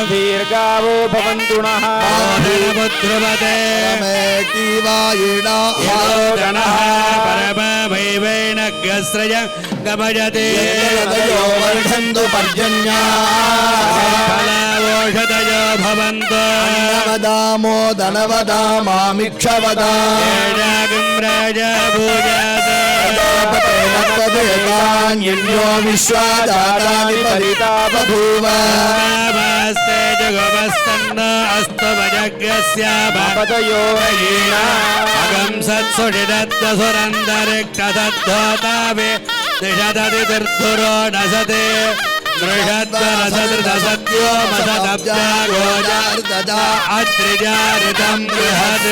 दीर्घावो भवन्तु नः परमवैवैनग्रस्रय गमयते वर्धन्तु पर्जन्या फलावोषधयो भवन्तु नवदामो धनवदामामिक्षवदा राजा भूजात न्यो विश्वादातानि परिता बभूव नमस्ते जगवस्तन्न अस्तु भजग्रस्यापदयो अगं सत्सुषिदत्तसुरन्दरिक्तसद्धोतावे दिशदतिर्धुरो नसते दृषद्वरसदृतसत्यो मसदब्जागोजार्ददा अत्रिजारितं बृहत्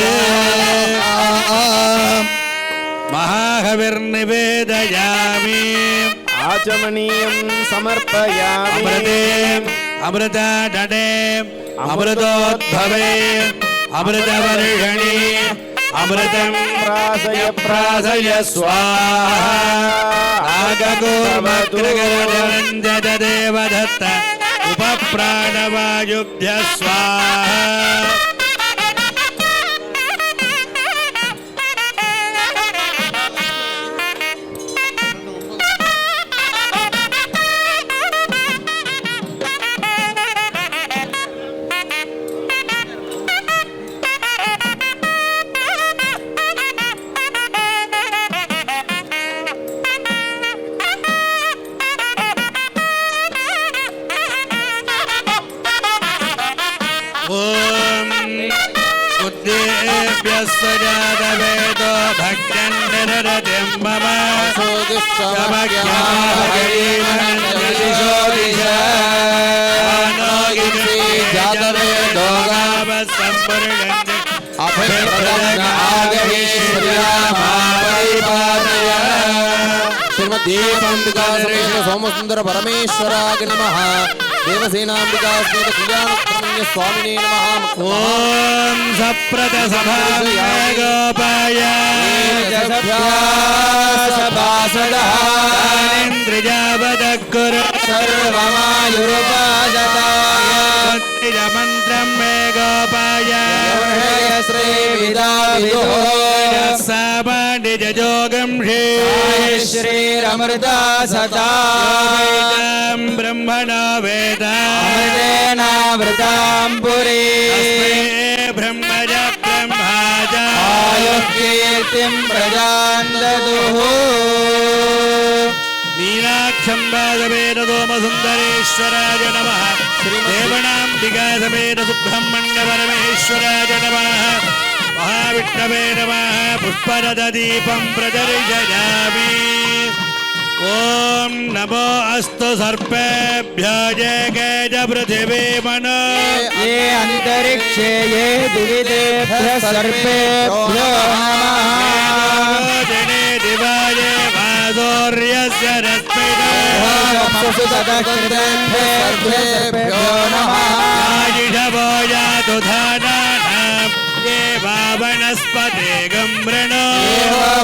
महाहविर्निवेदयामि आचमनीयं समर्पयामि अमृतडे अमृतोद्भवे अमृतवर्षणि अमृतं प्रासय स्वाहा आगगोमग्रगणदेवदत्त उपप्राणवायुभ्य स्वाहा सजातवेदो भक्तं निररतिं मम श्रीमद्दीपाम्बिका सोमसुंदर परमेश्वराय नमः देवसेनाम्बिका कल्याण स्वामिने नमः ओम सप्रत सभाय गोपाय इंद्रजावदकुर सर्वमायुर्पादताय मंत्रं मे गोपाय श्री विदाविदो सामान्य जोगं श्रीरमृता सता ब्रह्मणो वेदा अमृतेनावृतां पुरी ब्रह्मज ब्रह्माज आयुर्कीर्तिं प्रजां ददुः मीनाक्षं वासवेद सोमसुन्दरेश्वराय नमः देवनाम्बिका समेत सुब्रह्मण्य परमेश्वराय नमः महाविष्णवे नमः पुष्परथदीपं प्रदर्शयामि ओम नमो अस्तु सर्पेभ्यो ये गज पृथिवी मनो ये अंतरिक्षे ये दिविदेभ्यः सर्पेभ्यो नमः जने दिवाये वासोर्यस्य सर्पेभ्यो नमः आयुषवो यातु धानानां ये वनस्पते गम्रणो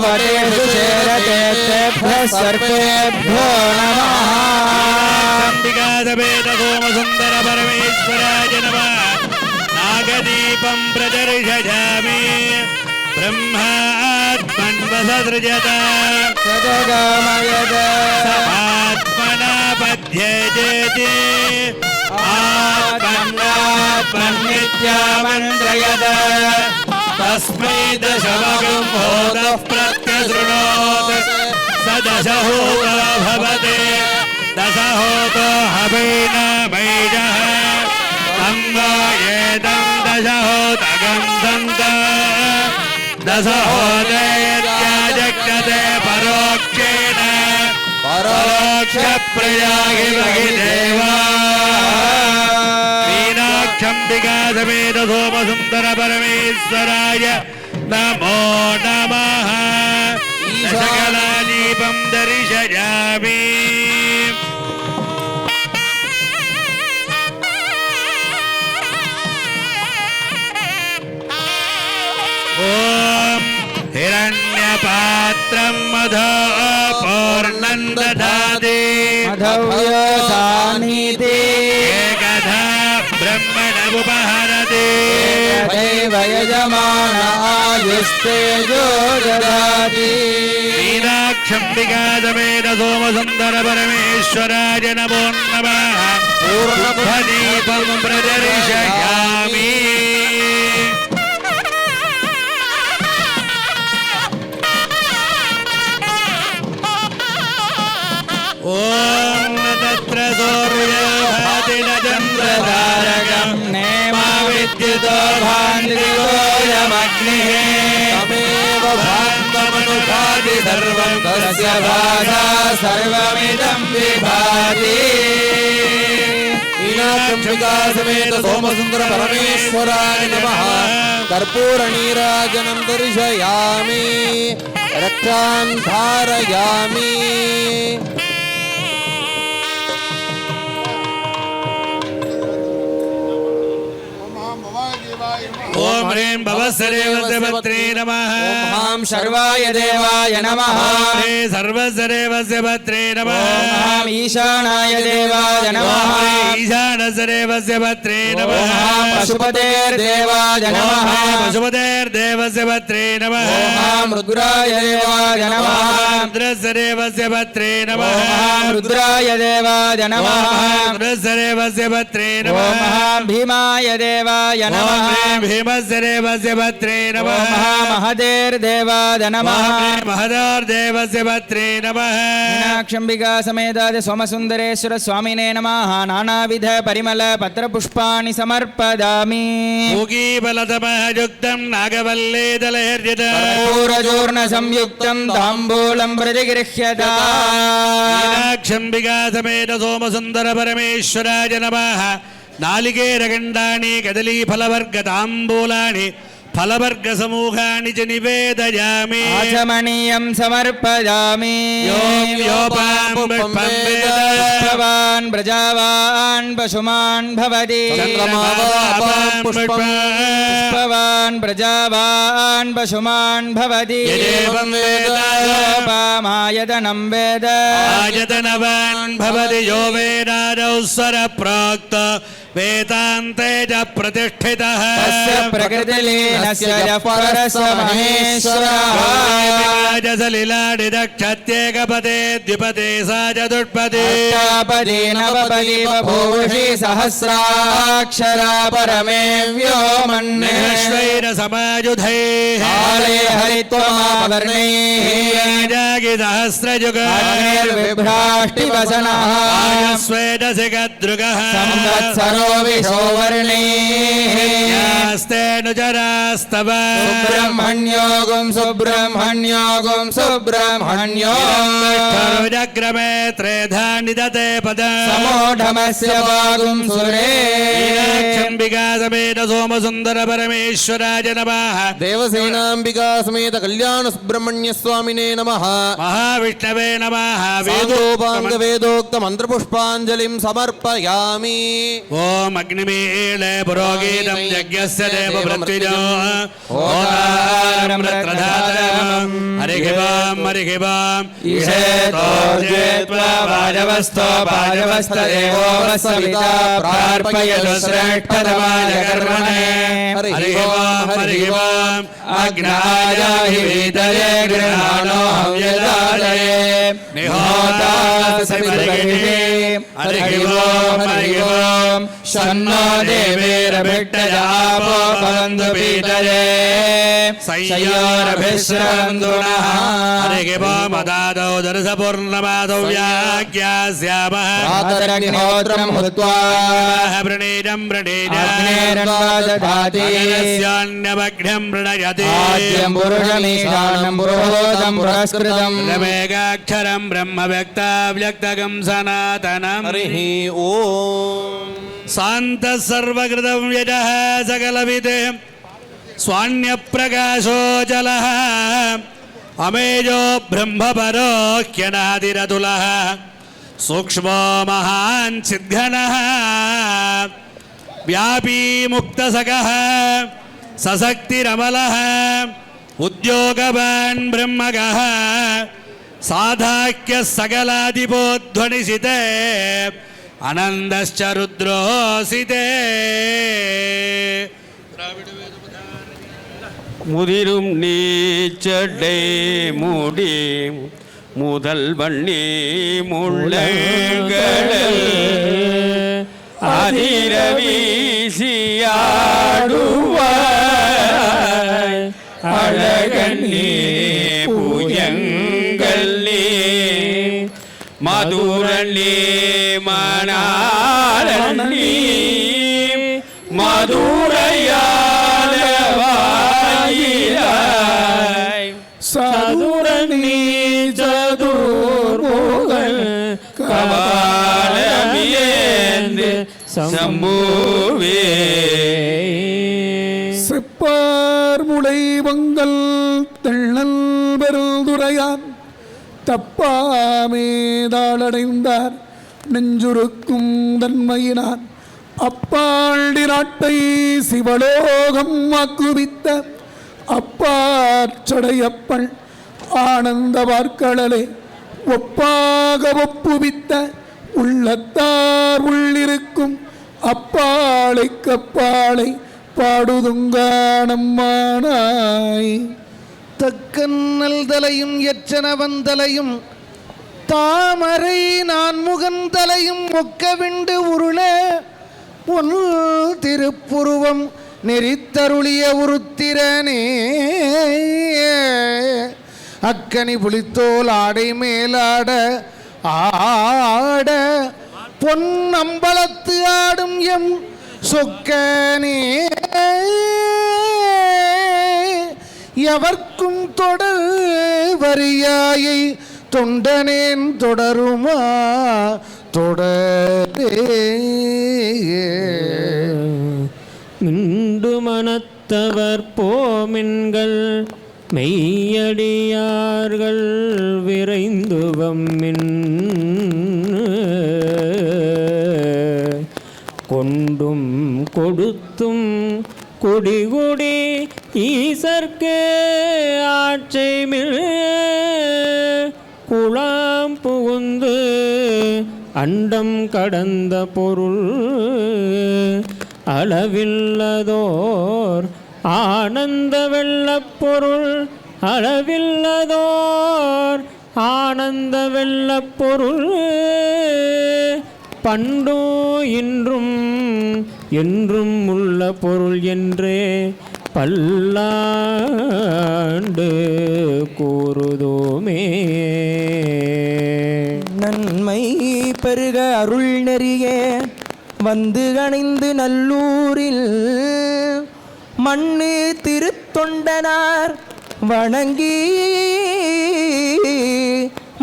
वटेषु चेरते तेभ्यः सर्पेभ्यो नमः अंबिका समेत सोमसुन्दर परमेश्वराय नमः नागदीपं प्रदर्शयामि ब्रह्मात्मन्वससृजत सजगमयद आत्मना पद्येति आत्मन्नात्मन्नित्यामन्त्रयद तस्मै दशमगं होतः प्रत्यशृणोत् स दशहोतो भवते दशहोतो हवेन मैजः तं वा एतं दशहोतगं सन्त दशहोतयत्याजक्यते परोक्षेण परोक्षप्रयाहि देवा मीनाक्षम्बिका समेत सोमसुन्दर परमेश्वराय नमो नमः दशकलादीपं दर्शयामि ॐ हिरण्यपात्रं मधो पूर्णं दधाति मधव्यसानीति एकधा ब्रह्मणमुपहरति दैव यजमान आयुस्तेजो ददाति मीनाक्षम्बिका समेत सोमसुन्दर परमेश्वराय नमो नमः पूर्णदीपं प्रदर्शयामि ओम तत्र सूर्यभाति न चन्द्रतारकं नेमा विद्युतो भान्तिरिवोऽयमग्निः तमेव भान्तमनुभाति सर्वं तस्य भासा सर्वमिदं विभाति मीनाक्षम्बिका समेत सोमसुन्दर परमेश्वराय नमः कर्पूरनीराजनं दर्शयामि रक्षां धारयामि ஓம் ஹ்ரீம் பவஸ்ஸரேவஸ்ய பத்ரே நமः ஓம் ஹாம் சர்வாய தேவாய நமः ஓம் ஹ்ரீ சர்வஸ்ஸரேவஸ்ய பத்ரே நமः ஓம் ஹாம் ஈசானாய தேவாய நமः ஓம் ஹ்ரீ ஈசானஸ்ஸரேவஸ்ய பத்ரே நமः ஓம் ஹாம் பசுபதேர்தேவாய ஓம் நமः ஹ்ரீ பசுபதேர்தேவஸ்ய பத்ரே நமः ஓம் ஹாம் ருத்ராய தேவாய நமः ருத்ரஸ்ஸரேவஸ்ய பத்ரே நமः ஓம் ஹாம் ருத்ராய தேவாய நமः ருத்ரஸ்ஸரேவஸ்ய பத்ரே நமः ஓம் ஹாம் பீமாய தேவாய நமः ஓம் ஹ்ரீம் भीमस्सरेवस्य भद्रे नमः ओम महामहदेर्देवाय नमः महदोर्देवस्य भद्रे नमः मीनाक्षंबिका समेताय सोमसुंदरेश्वर स्वामिने नमः नानाविध परिमल पत्रपुष्पाणि समर्पयामि मूगीफलतमः युक्तं नागवल्लीदलहर्यतं कर्पूरचूर्ण संयुक्तं ताम्बूलं प्रतिगृह्यता मीनाक्षंबिका समेत सोमसुंदर परमेश्वराय नमः नालिकेरगण्डानि कदलीफलवर्गताम्बूलानि फलवर्गसमूहानि च निवेदयामि आचमनीयं समर्पयामि पुष्पवान् प्रजावान् पशुमान् भवति पुष्पवान् प्रजावान् पशुमान् भवति योपामायतनं वेद आयतनवान् भवति यो वेदादौ स्वरप्रोक्त वेदान्ते च प्रतिष्ठितः तस्य प्रकृतिलीनस्य यः परस्य महेश्वरः सलिलाडिदक्षत्येकपदे द्विपदे सा चतुष्पदे अष्टापदी नवपदी बभूषि सहस्राक्षरा परमे व्योमन्ने समायुधैः काले हरित्वमावर्णैः जागि सहस्रयुगः स्वेदसि गद्रुगः संवत्सरो विशोवर्णैः यास्तेऽनुचरास्तव सुब्रह्मण्योगुं सुब्रह्मण्योगुं सुब्रह्मण्यो जग्रमे त्रेधा निदते पद समोढमस्य वागुं सुरे मीनाक्षंबिका समेत सोमसुंदर परमेश्वराय नमः देवसेनांबिका समेत कल्याण सुब्रह्मण्य स्वामिने नमः महाविष्णवे नमः वेदोपांग वेदोक्त मंत्रपुष्पांजलिं समर्पयामि ओम अग्निमीले पुरोगीतं यज्ञस्य देववृत्तिजो ओदारमृत्रधातरं हरिः ओम् ईशेतो जेत्वा वाजवस्तो वाजवस्तदेवो वस्विता प्रार्पयतु श्रेष्ठतमाय कर्मणे हरिः ओम् अग्नायाहि वीतये गृहाणो हव्यदालये निहोतासविर्भिः हरिः ओम् शन्नो देवीरभिट्टजापो भवन्तु पीतये संयोरभिश्रवन्तुनः हरिः ओम् अदादौ दर्शपूर्णमादौ व्याख्यास्यामः प्रातरग्निहोत्रं हुत्वा प्रणीतं अग्नेरन्वादधाति प्रणीजस्यान्यमग्निं प्रणयति आद्यं पुरुषमीशानं पुरोहोतं पुरस्कृतं रमेकाक्षरं ब्रह्म व्यक्ताव्यक्तकं सनातनम् हरिः ओम् शान्तः सर्वकृतं यजः सकलविदे स्वान्यप्रकाशो जलः अमेजो ब्रह्मपरो ह्यनादिरतुलः सूक्ष्मो महान् चिद्घनः व्यापी मुक्तसखः सशक्तिरमलः उद्योगवान् ब्रह्मगः साधाक्यः सकलादिपोध्वनिसिते आनन्दश्च रुद्रोसिते முதிரும் நீச்சடை மூடி முதல் வண்ணி முள்ளங்கள் அதிர வீசியாடுவாய் அழகண்ணே பூயங்கள் நீ மதுரண்ணே மணாளண்ணே மதுரையாய் சதுரணி சதுர்முகன் கபாலமியேந்து சம்புவே செப்பார் முளைவங்கள் தெள்ளல் பெருந்துரையான் தப்பாமேதாளடைந்தார் நெஞ்சுருக்கும் தன்மையினான் அப்பாண்டி நாட்டை சிவலோகம் ஆக்குவித்த அப்பாச்சடையப்பன் ஆனந்த வார்க்கடலை ஒப்பாக ஒப்புவித்த உள்ளத்தார் உள்ளிருக்கும் அப்பாளை கப்பாளை பாடுதுங்கானம்மானாய். தக்கன்னல் தலையும் எச்சன வந்தலையும் தாமரை நான் முகந்தலையும் ஒக்கவிண்டு உருள பொன் திருப்புருவம் நெறித்தருளிய உருத்திரனே அக்கனி புலித்தோல் ஆடை மேலாட ஆட பொன் அம்பலத்து ஆடும் எம் சொக்கனே எவர்க்கும் தொடர் வரியாயை தொண்டனேன் தொடருமா தொடரே. மிண்டு மனத்தவர் போமின்கள் மெய்யடியார்கள் விரைந்துவம்மின் கொண்டும் கொடுத்தும் கொடிகொடி ஈசர்க்கே ஆட்சைமில் குளாம் புகுந்து அண்டம் கடந்த பொருள் அளவில்லதோர் ஆனந்த வெள்ளப் பொருள் அளவில்லதோர் ஆனந்த வெள்ளப் பொருள் பண்டோ இன்றும் என்றும் உள்ள பொருள் என்றே பல்லாண்டு கூறுதோமே. நன்மை பெருக அருள் நெறியே வந்து அணைந்து நல்லூரில் மண்ணு திருத்தொண்டனார் வணங்கி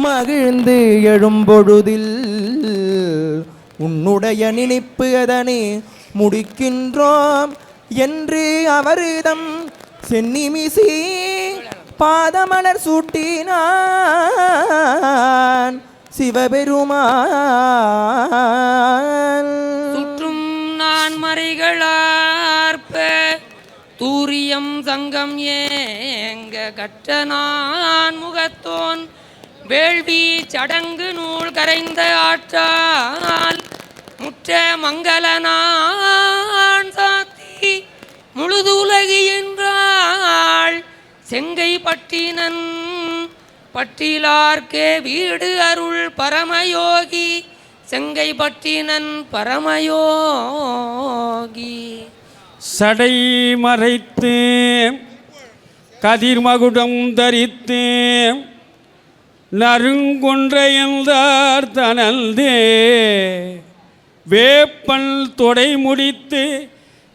மகிழ்ந்து எழும்பொழுதில் உன்னுடைய நினைப்பு அதனை முடிக்கின்றோம் என்று அவரிடம் சென்னிமிசி பாதமலர் சூட்டினான் சிவபெருமான். சுற்றும் நான் மறைகளார்ப்ப தூரியம் சங்கம் ஏங்க கற்ற நான் முகத்தோன் வேள்வி சடங்கு நூல் கரைந்த ஆற்றால் முற்ற மங்களனான் சாத்தி முழுதுலகி என்றாள் செங்கை பட்டினன் பட்டிலார்க்கே வீடு அருள் பரமயோகி செங்கை பட்டினன் பரமயோகி. சடை மறைத்து கதிர்மகுடம் தரித்து நறுங்குன்றையந்தார் தனல்தே வேப்பல் தொடை முடித்து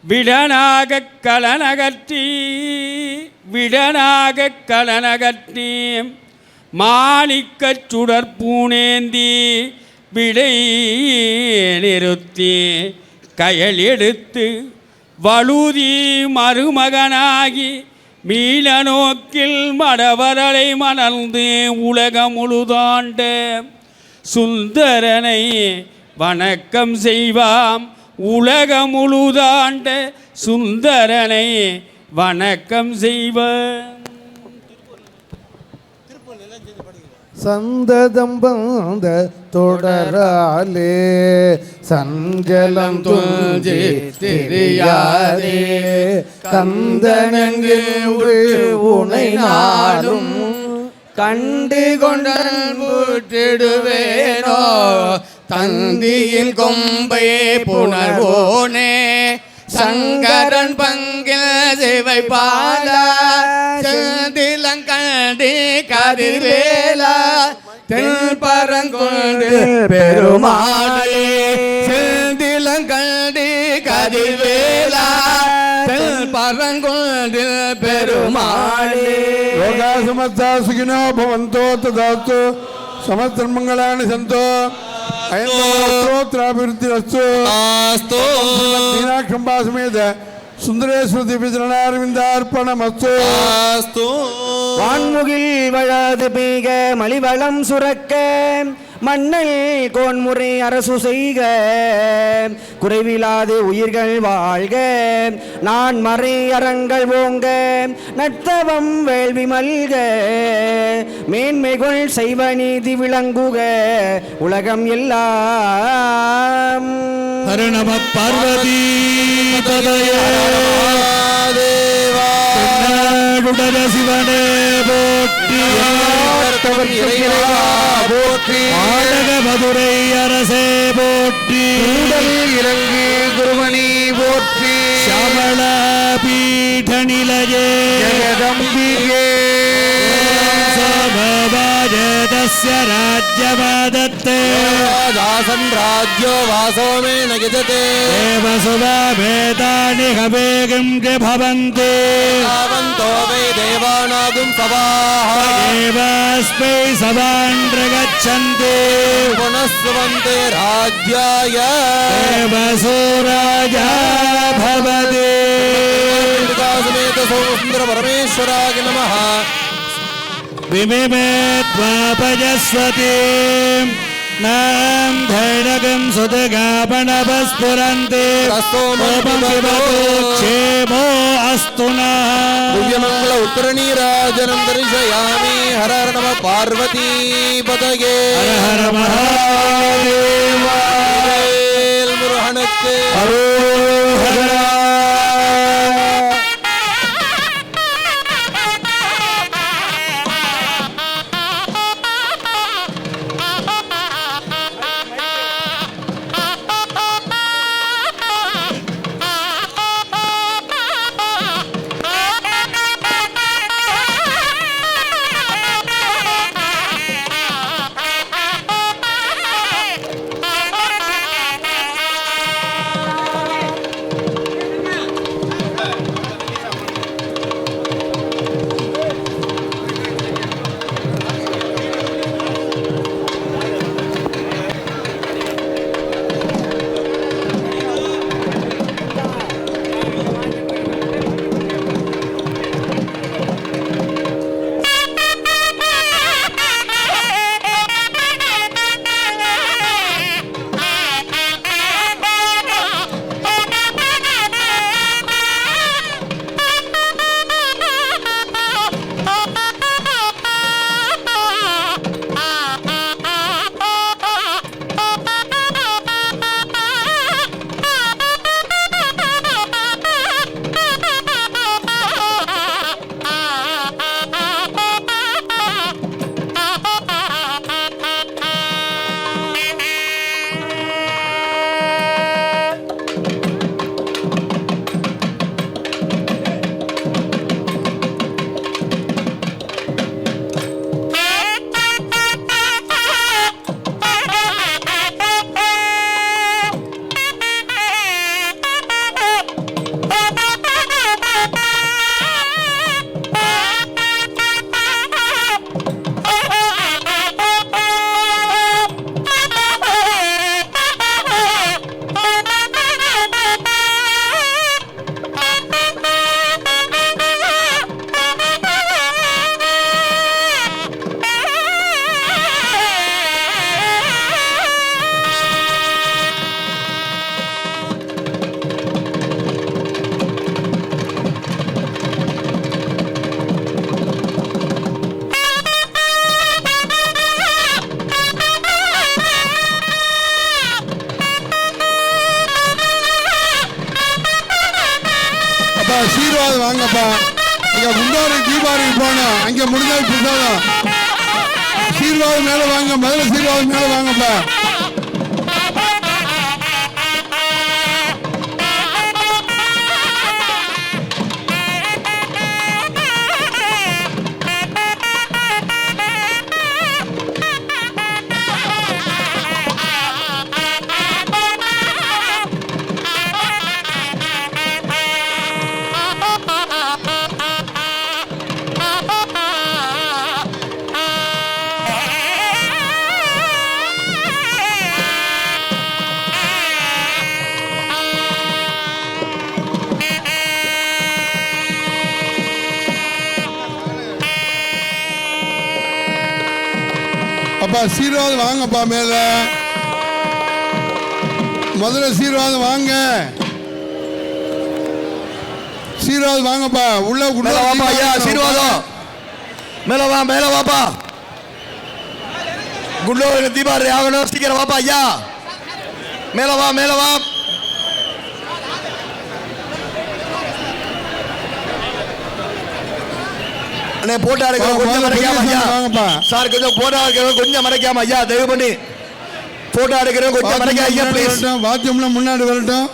விடனாகக் கலனகற்றி மாணிக்கச் சுடற்பூணேந்தி விடை நிறுத்தி கயல் எடுத்து வழுதி மருமகனாகி மீள நோக்கில் மடவரலை மணர்ந்து உலகம் முழுதாண்ட சுந்தரனை வணக்கம் செய்வாம். உலகம் முழுதாண்ட சுந்தரனை வணக்கம் செய்வாம். சந்ததம் வந்த தொடராலே சஞ்சலம் துஞ்சி தெரியாதே கந்தனங்கில் உனை நாளும் கண்டு கொண்டிடுவேனோ தந்தியில் கொம்பை புணர்வோனே சங்கரன் பங்கில் சிவை பாலா செந்திலங்கண்டி கதிர்வேலா தென்பரங்கொண்டு பெருமாளே செந்திலங்கண்டி கதிர்வேலா தென்பரங்கொண்டு பெருமாளே. லோகா சமஸ்தா சுகினோ பவந்தோ ததாஸ்து சமஸ்தர்மங்களானி சந்தோ अस्तु मीनाक्षम्बा समेत सुंदरेश्वर दिव्यचरणारविंदार्पणमस्तु. अस्तु வான்முகில் வழாது பெய்க மலிவளம் சுரக்க மண்ணல் கோன்முறை அரசு செய்க குறைவிலாது உயிர்கள் வாழ்க நான் மறை அறங்கள் ஓங்க நட்டவம் வேள்வி மல்க மேன்மைகள் செய்வ நீதி விளங்குக உலகம் எல்லாம். நம பார்வதி தேவா சிவனே போற்றி போற்றி ஆடக மதுரை அரசே போற்றி இறங்கி குருமணி போற்றி சமள பீட நிலையே ஜெகதம்பிகே சமவாஜதஸ்ய ராஜ்யவாதத்தே दासन् राज्यो वासो मे न गिजते देवसुधाभेदानि हवेगं च भवन्ति तावन्तो वै देवानागुं सवाः देवास्मै सवान् प्रगच्छन्ति पुनस्वन्ते राज्याय देवसुराजा भवति समेत सोमसुन्दर परमेश्वराय नमः विमिमे त्वापजस्वती नाम धैर्यगं सुतगापणपस्फुरन्ति सोमं पिबतु क्षेमो अस्तु नः दिव्यमङ्गल उत्तरनीराजनं दर्शयामि हर हर नमः पार्वती पतये हर हर महादेव मुरुहणक्के हरोहरा ஆசீர்வாதம் வாங்கப்பா. இங்க முன்னோரு தீபாவளி போனோம், அங்க முடிஞ்சால் பிரசாதம். ஆசீர்வாதம் மேல வாங்க, முதல்ல ஆசீர்வாதம் மேல வாங்கப்பா. வாங்கப்பா, சீர்வாதம் வாங்கப்பா. மேல முதல்ல சீர்வாதம் வாங்க, சீர்வாதம் வாங்கப்பா. உள்ள வாப்பா ஐயா, சீர்வாதம் மேல வா, மேல வாப்பா. குண்டோ தீபாவளி ஆகணும், சீக்கிரம் வாப்பா ஐயா. மேல வா, மேல வா. அண்ணே போட்டோ எடுக்கிறோம், கொஞ்சம் மறைக்காம ஐயா. சார் கொஞ்சம் போட்டோ எடுக்கிறோம், கொஞ்சம் மறைக்காம ஐயா, தயவு பண்ணி போட்டோ எடுக்கிறோம், கொஞ்சம் மறைக்காம ஐயா ப்ளீஸ். வாத்தியம்லாம் முன்னாடி வரட்டும்.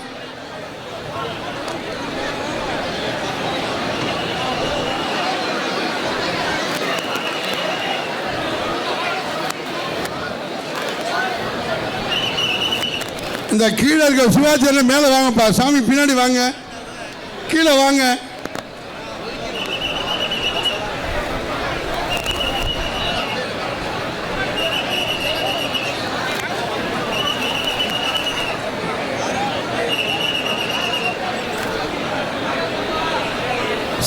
இந்த கீழே இருக்க சிவாச்சாரியர் மேலே வாங்கப்பா. சாமி பின்னாடி வாங்க, கீழே வாங்க.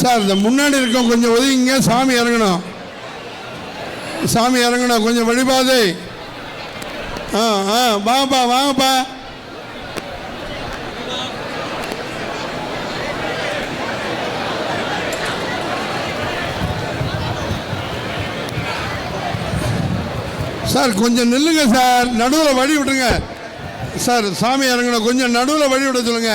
சார் இந்த முன்னாடி இருக்கோம், கொஞ்சம் ஒதுங்கிங்க. சாமி இறங்கணும், சாமி இறங்கணும், கொஞ்சம் வழிபாதை. வாங்கப்பா, வாங்கப்பா. சார் கொஞ்சம் நில்லுங்க சார், நடுவில் வழி விட்டுருங்க சார். சாமி இறங்கணும், கொஞ்சம் நடுவில் வழி விட சொல்லுங்க.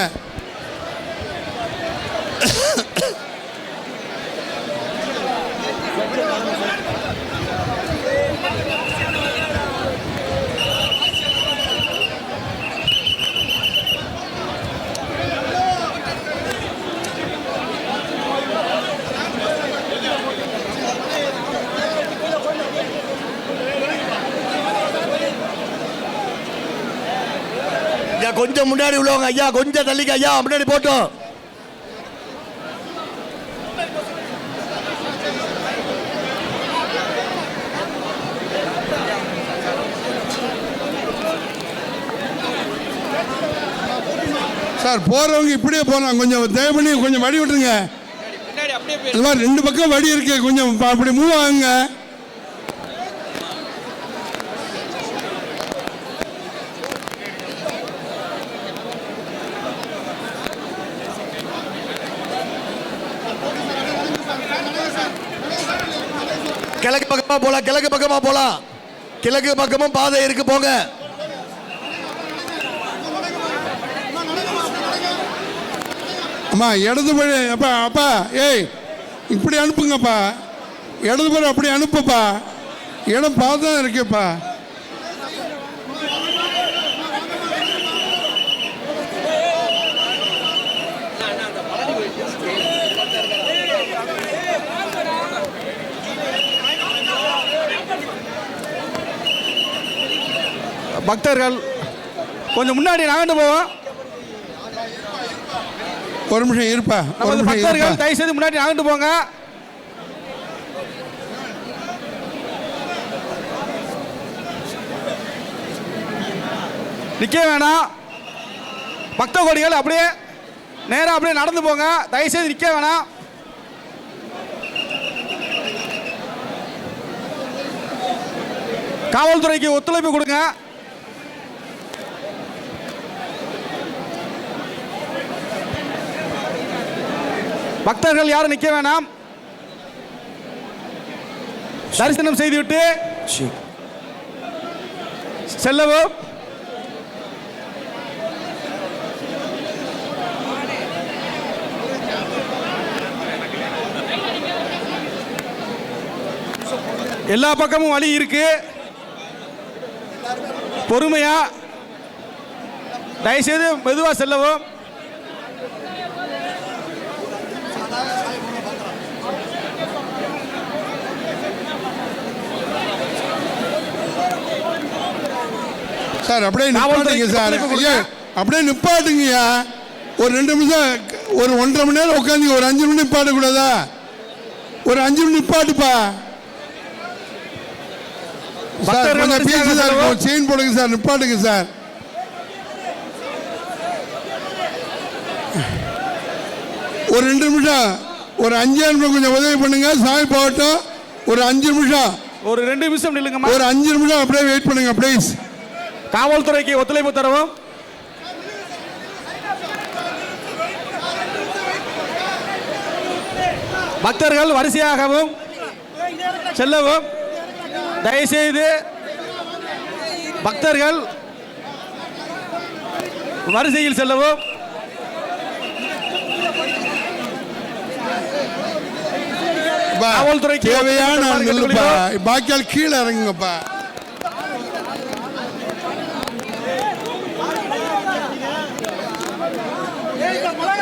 கொஞ்சம் முன்னாடி உள்ளவங்க ஐயா, கொஞ்சம் தள்ளிக்க ஐயா, முன்னாடி போட்டோம். சார் போறவங்க இப்படியே போகலாம், கொஞ்சம் தயவு பண்ணி கொஞ்சம் வழி விட்டுருங்க. இந்த மாதிரி ரெண்டு பக்கம் வழி இருக்கு, கொஞ்சம் அப்படி மூவ் ஆகுங்க. கிழக்கு பக்கமா போலாம், கிழக்கு பக்கமா போலாம், கிழக்கு பக்கமும் பாதை இருக்கு, போங்க. அம்மா இடது படி, அப்பா அப்பா ஏய் இப்படி அனுப்புங்கப்பா, இடது படி அப்படி அனுப்புப்பா, இடம் பார்த்து தான் இருக்குப்பா. பக்தர்கள் கொஞ்சம் முன்னாடி நகர்ந்து போவோம். ஒரு நிமிஷம் இருப்பா, நமது பக்தர்கள் தயவு செய்து முன்னாடி நகர்ந்து போங்க. நிக்க வேணாம், பக்த கோடிகள் அப்படியே நேரா அப்படியே நடந்து போங்க, தயவு செய்து நிக்க வேணாம். காவல்துறைக்கு ஒத்துழைப்பு கொடுங்க. பக்தர்கள் யாரும் நிக்க வேணாம், தரிசனம் செய்துவிட்டு செல்லவும். எல்லா பக்கமும் வழி இருக்கு, பொறுமையா தயவுசெய்து மெதுவா செல்லவும். சார் அப்படியே நிப்பாட்டுங்க சார், ஐயா அப்படியே நிப்பாட்டுங்கய்யா. ஒரு 2 நிமிஷம், ஒரு 1.5 மணி நேரம் உட்காந்து ஒரு 5 நிமிடம் நிப்பாட்ட கூடாதா? ஒரு 5 நிமிடம் நிப்பாட்டுப்பா. சார் கொஞ்சம் பேசி சார், செயின் போடுங்க சார், நிப்பாட்டுங்க சார். ஒரு 2 நிமிஷம், ஒரு 5 நிமிஷம் கொஞ்சம் உதவி பண்ணுங்க. சாமி போகட்டும், ஒரு 5 நிமிஷம் ஒரு 2 நிமிஷம் நில்லுங்கம்மா. ஒரு 5 நிமிஷம் அப்படியே வெயிட் பண்ணுங்க ப்ளீஸ். காவல்துறைக்கு ஒத்துழைப்பு தரவும். பக்தர்கள் வரிசையாகவும் செல்லவும். தயவுசெய்து பக்தர்கள் வரிசையில் செல்லவும். காவல்துறைக்கு தேவையான பாக்கியால் கீழே இறங்குங்கப்பா.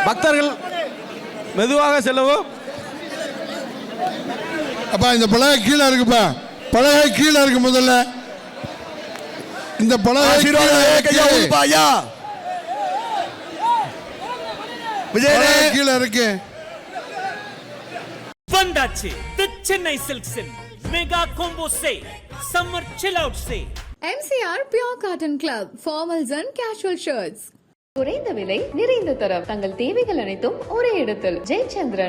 பக்தர்கள் மெதுவாக செல்லவும். அப்பா இந்த பலகை கீழே இருக்குப்பா. பலகை கீழே இருக்கு. முதல்ல இந்த பலகை கீழே இருக்கு. வந்தாச்சு தி சென்னை சில்க்ஸின் mega combo say summer chill out say. MCR Pure Cotton Club Formals and Casual Shirts. குறைந்த விலை நிறைந்த தரம் தங்கள் தேவைகள் அனைத்தும் ஒரே இடத்தில் ஜெயச்சந்திரன்.